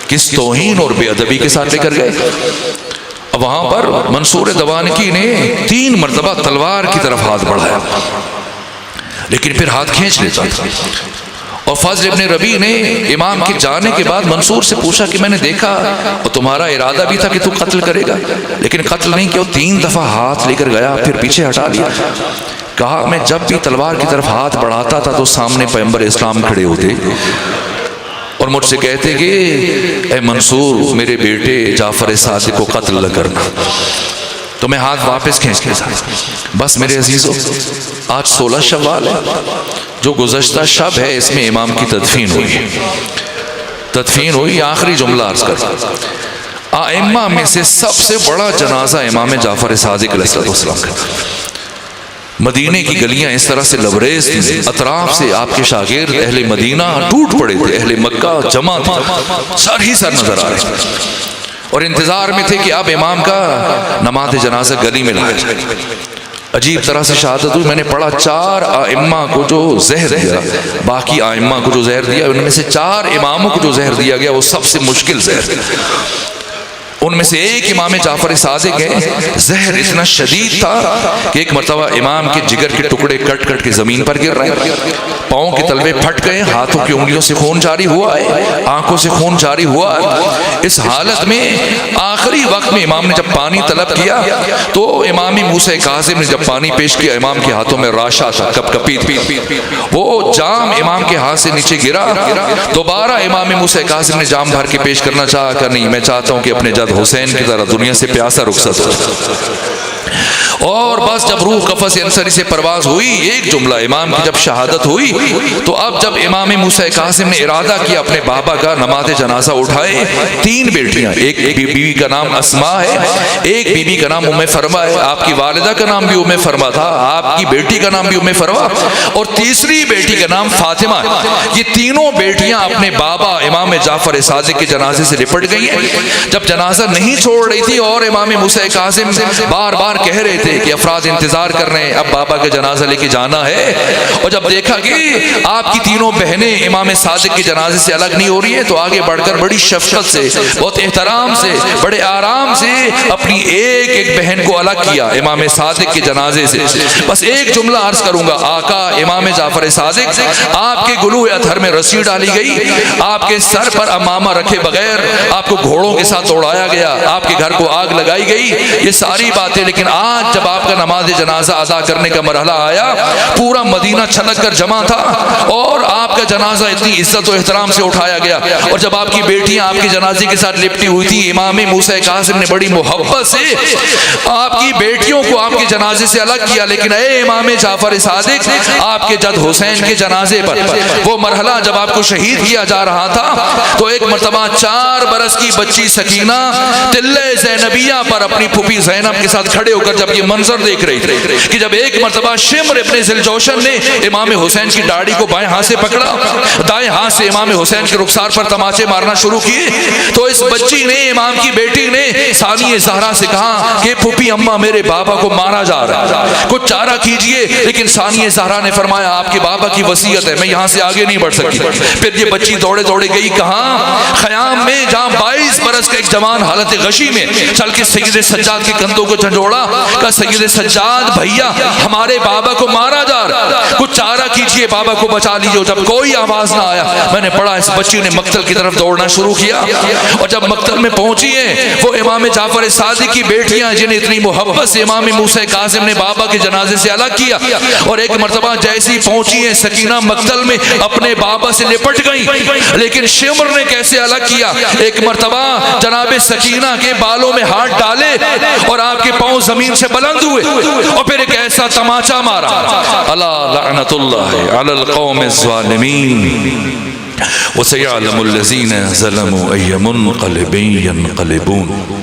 کس توہین اور بے ادبی کے ساتھ لے کر گئے۔ وہاں پر منصور دوانکی نے 3 مرتبہ تلوار کی طرف ہاتھ بڑھایا، لیکن پھر ہاتھ کھینچ لیتا تھا۔ اور فضل ابن ربیع نے امام کے جانے کے بعد منصور سے پوچھا کہ میں نے دیکھا اور تمہارا ارادہ بھی تھا کہ تو قتل کرے گا، لیکن قتل نہیں کیا، 3 دفعہ ہاتھ لے کر گیا پھر پیچھے ہٹا لیا۔ کہا میں جب بھی تلوار کی طرف ہاتھ بڑھاتا تھا تو سامنے پیغمبر اسلام کھڑے ہوتے اور مجھ سے کہتے کہ اے منصور میرے بیٹے جعفر صادق کو قتل نہ کرنا، تو میں ہاتھ واپس کھینچ لیتا۔ بس میرے عزیزو، آج 16 شوال ہے، جو گزشتہ شب ہے اس میں امام کی تدفین ہوئی۔ آخری جملہ عرض کرتا، ائمہ میں سے سب سے بڑا جنازہ امام جعفر صادق علیہ السلام کا تھا۔ مدینے کی گلیاں اس طرح سے لبریز تھیں، اطراف سے آپ کے شاگرد اہل مدینہ ٹوٹ پڑے تھے، اہل مکہ جمع تھے، سر ہی سر نظر آ رہے تھے، اور انتظار میں تھے کہ اب امام کا نماز جنازہ گلی میں لایا جائے۔ عجیب طرح سے شہادت ہوئی۔ میں نے پڑھا 4 ائمہ کو جو زہر دیا، باقی ائمہ کو جو زہر دیا، ان میں سے 4 اماموں کو جو زہر دیا گیا وہ سب سے مشکل زہر۔ ان میں سے ایک امام جعفر صادق ہے، زہر اتنا شدید تھا کہ ایک مرتبہ امام کے جگر کے ٹکڑے کٹ کٹ کے زمین پر گر رہے ہیں، پاؤں کے تلوے پھٹ گئے، ہاتھوں کی انگلیوں سے خون جاری ہوا ہے، آنکھوں سے خون جاری ہوا۔ اس حالت میں آخری وقت میں امام نے جب پانی طلب کیا تو امام موسیٰ کاظم نے جب پانی پیش کیا، امام کے ہاتھوں میں راشا تھا، کپ کپی تھی، وہ جام امام کے ہاتھ سے نیچے گرا۔ دوبارہ امام موسیٰ کاظم نے جام بھر کے پیش کرنا چاہا کہ نہیں، میں چاہتا ہوں کہ اپنے جد حسین کی طرح دنیا سے پیاسا رخصت ہو۔ اور بس جب روح قفس انصری سے پرواز ہوئی، ایک جملہ امام کی جب شہادت ہوئی تو اب جب امام موسیٰ کاظم نے ارادہ کیا اپنے بابا کا نماز جنازہ اٹھائے، 3 بیٹیاں، ایک بیوی کا نام اسماء ہے، ایک بیوی کا نام ام فروا ہے، آپ کی والدہ کا نام بھی ام فروا تھا، آپ کی بیٹی کا نام بھی ام فروا، اور تیسری بیٹی کا نام فاطمہ ہے۔ یہ تینوں بیٹیاں اپنے بابا امام جعفر صادق کے جنازے سے لپٹ گئی ہیں۔ جب جنازہ نہیں چھوڑ رہی تھی اور امام موسیٰ کاظم بار بار کہہ رہے تھے کہ افراد انتظار کر رہے ہیں، اب بابا کا جنازہ لے کے جانا ہے، اور جب دیکھا کہ آپ کی تینوں بہنیں امام صادق کے جنازے سے الگ نہیں ہو رہی ہیں تو آگے بڑھ کر بڑی شفقت سے، بہت احترام سے، بڑے آرام سے اپنی ایک ایک بہن کو الگ کیا امام صادق کے جنازے سے۔ بس ایک جملہ عرض کروں گا، آقا امام جعفر صادق، آپ کے گلوئے اطہر میں رسی ڈالی گئی، آپ کے سر پر امامہ رکھے بغیر آپ کو گھوڑوں کے ساتھ دوڑایا گیا، آپ کے گھر کو آگ لگائی گئی، یہ ساری باتیں، لیکن آج جب آپ کا نماز جنازہ ادا کرنے کا مرحلہ آیا، پورا مدینہ چھلک کر جمع تھا اور آپ کا جنازہ اتنی عزت و احترام سے اٹھایا گیا، اور جب آپ کی بیٹیاں آپ کے جنازے کے ساتھ لپٹی ہوئی تھی، امام موسیٰ کاظم نے بڑی محبت سے آپ کی بیٹیوں کو آپ کے جنازے سے الگ کیا، لیکن اے امام جعفر صادق، آپ کے جد حسین کے جنازے پر وہ مرحلہ جب آپ کو شہید کیا جا رہا تھا تو ایک مرتبہ 4 برس کی بچی سکینہ تلے زینبیہ پر اپنی پھوپھی زینب کے ساتھ کھڑے ہو کر جب یہ منظر دیکھ رہی تھی کہ جب ایک مرتبہ شمر ابن ذوالجوشن نے امام حسین کی داڑھی کو بائیں ہاتھ سے پکڑا، دائیں ہاتھ سے امام حسین کے رخسار پر تماچے مارنا شروع کیے، تو اس بچی نے، امام کی بیٹی نے ثانیہ زہرا سے کہا کہ پھوپھی اماں میرے بابا کو مارا جا رہا ہے، کچھ چارہ کیجئے، لیکن ثانیہ زہرا نے فرمایا آپ کے بابا کی وصیت ہے، میں یہاں سے آگے نہیں بڑھ سکتی۔ پھر یہ بچی دوڑے دوڑے گئی کہاں؟ خیام میں، جہاں 22 برس کا ایک جوان حالت غشی میں چل کے سید سجاد کے کندھوں کو جھنجھوڑا دوڑا کہ سید سجاد بھیا ہمارے بابا کو مارا جا رہا، کچھ چارہ کیجئے، بابا کو بچا لیجئے۔ جب کوئی آواز نہ آیا میں نے پڑھا اس بچی نے مقتل کی طرف دوڑنا شروع کیا، اور جب مقتل میں پہنچی ہیں وہ امام جعفر صادق کی بیٹیاں جنہیں اتنی محبت سے امام موسیٰ کاظم نے بابا کے جنازے سے الگ کیا، اور ایک مرتبہ جیسی پہنچی ہیں سکینہ مقتل میں اپنے بابا سے لپٹ گئی، لیکن شمر نے کیسے الگ کیا؟ ایک مرتبہ جناب سکینہ کے بالوں میں ہاتھ ڈالے اور آپ کے پاؤں زمین سے بلند ہوئے، اور پھر ایک ایسا تماچا مارا، الا لعنت اللہ علی القوم الظالمین وسيعلم الذين ظلموا أي منقلب ينقلبون۔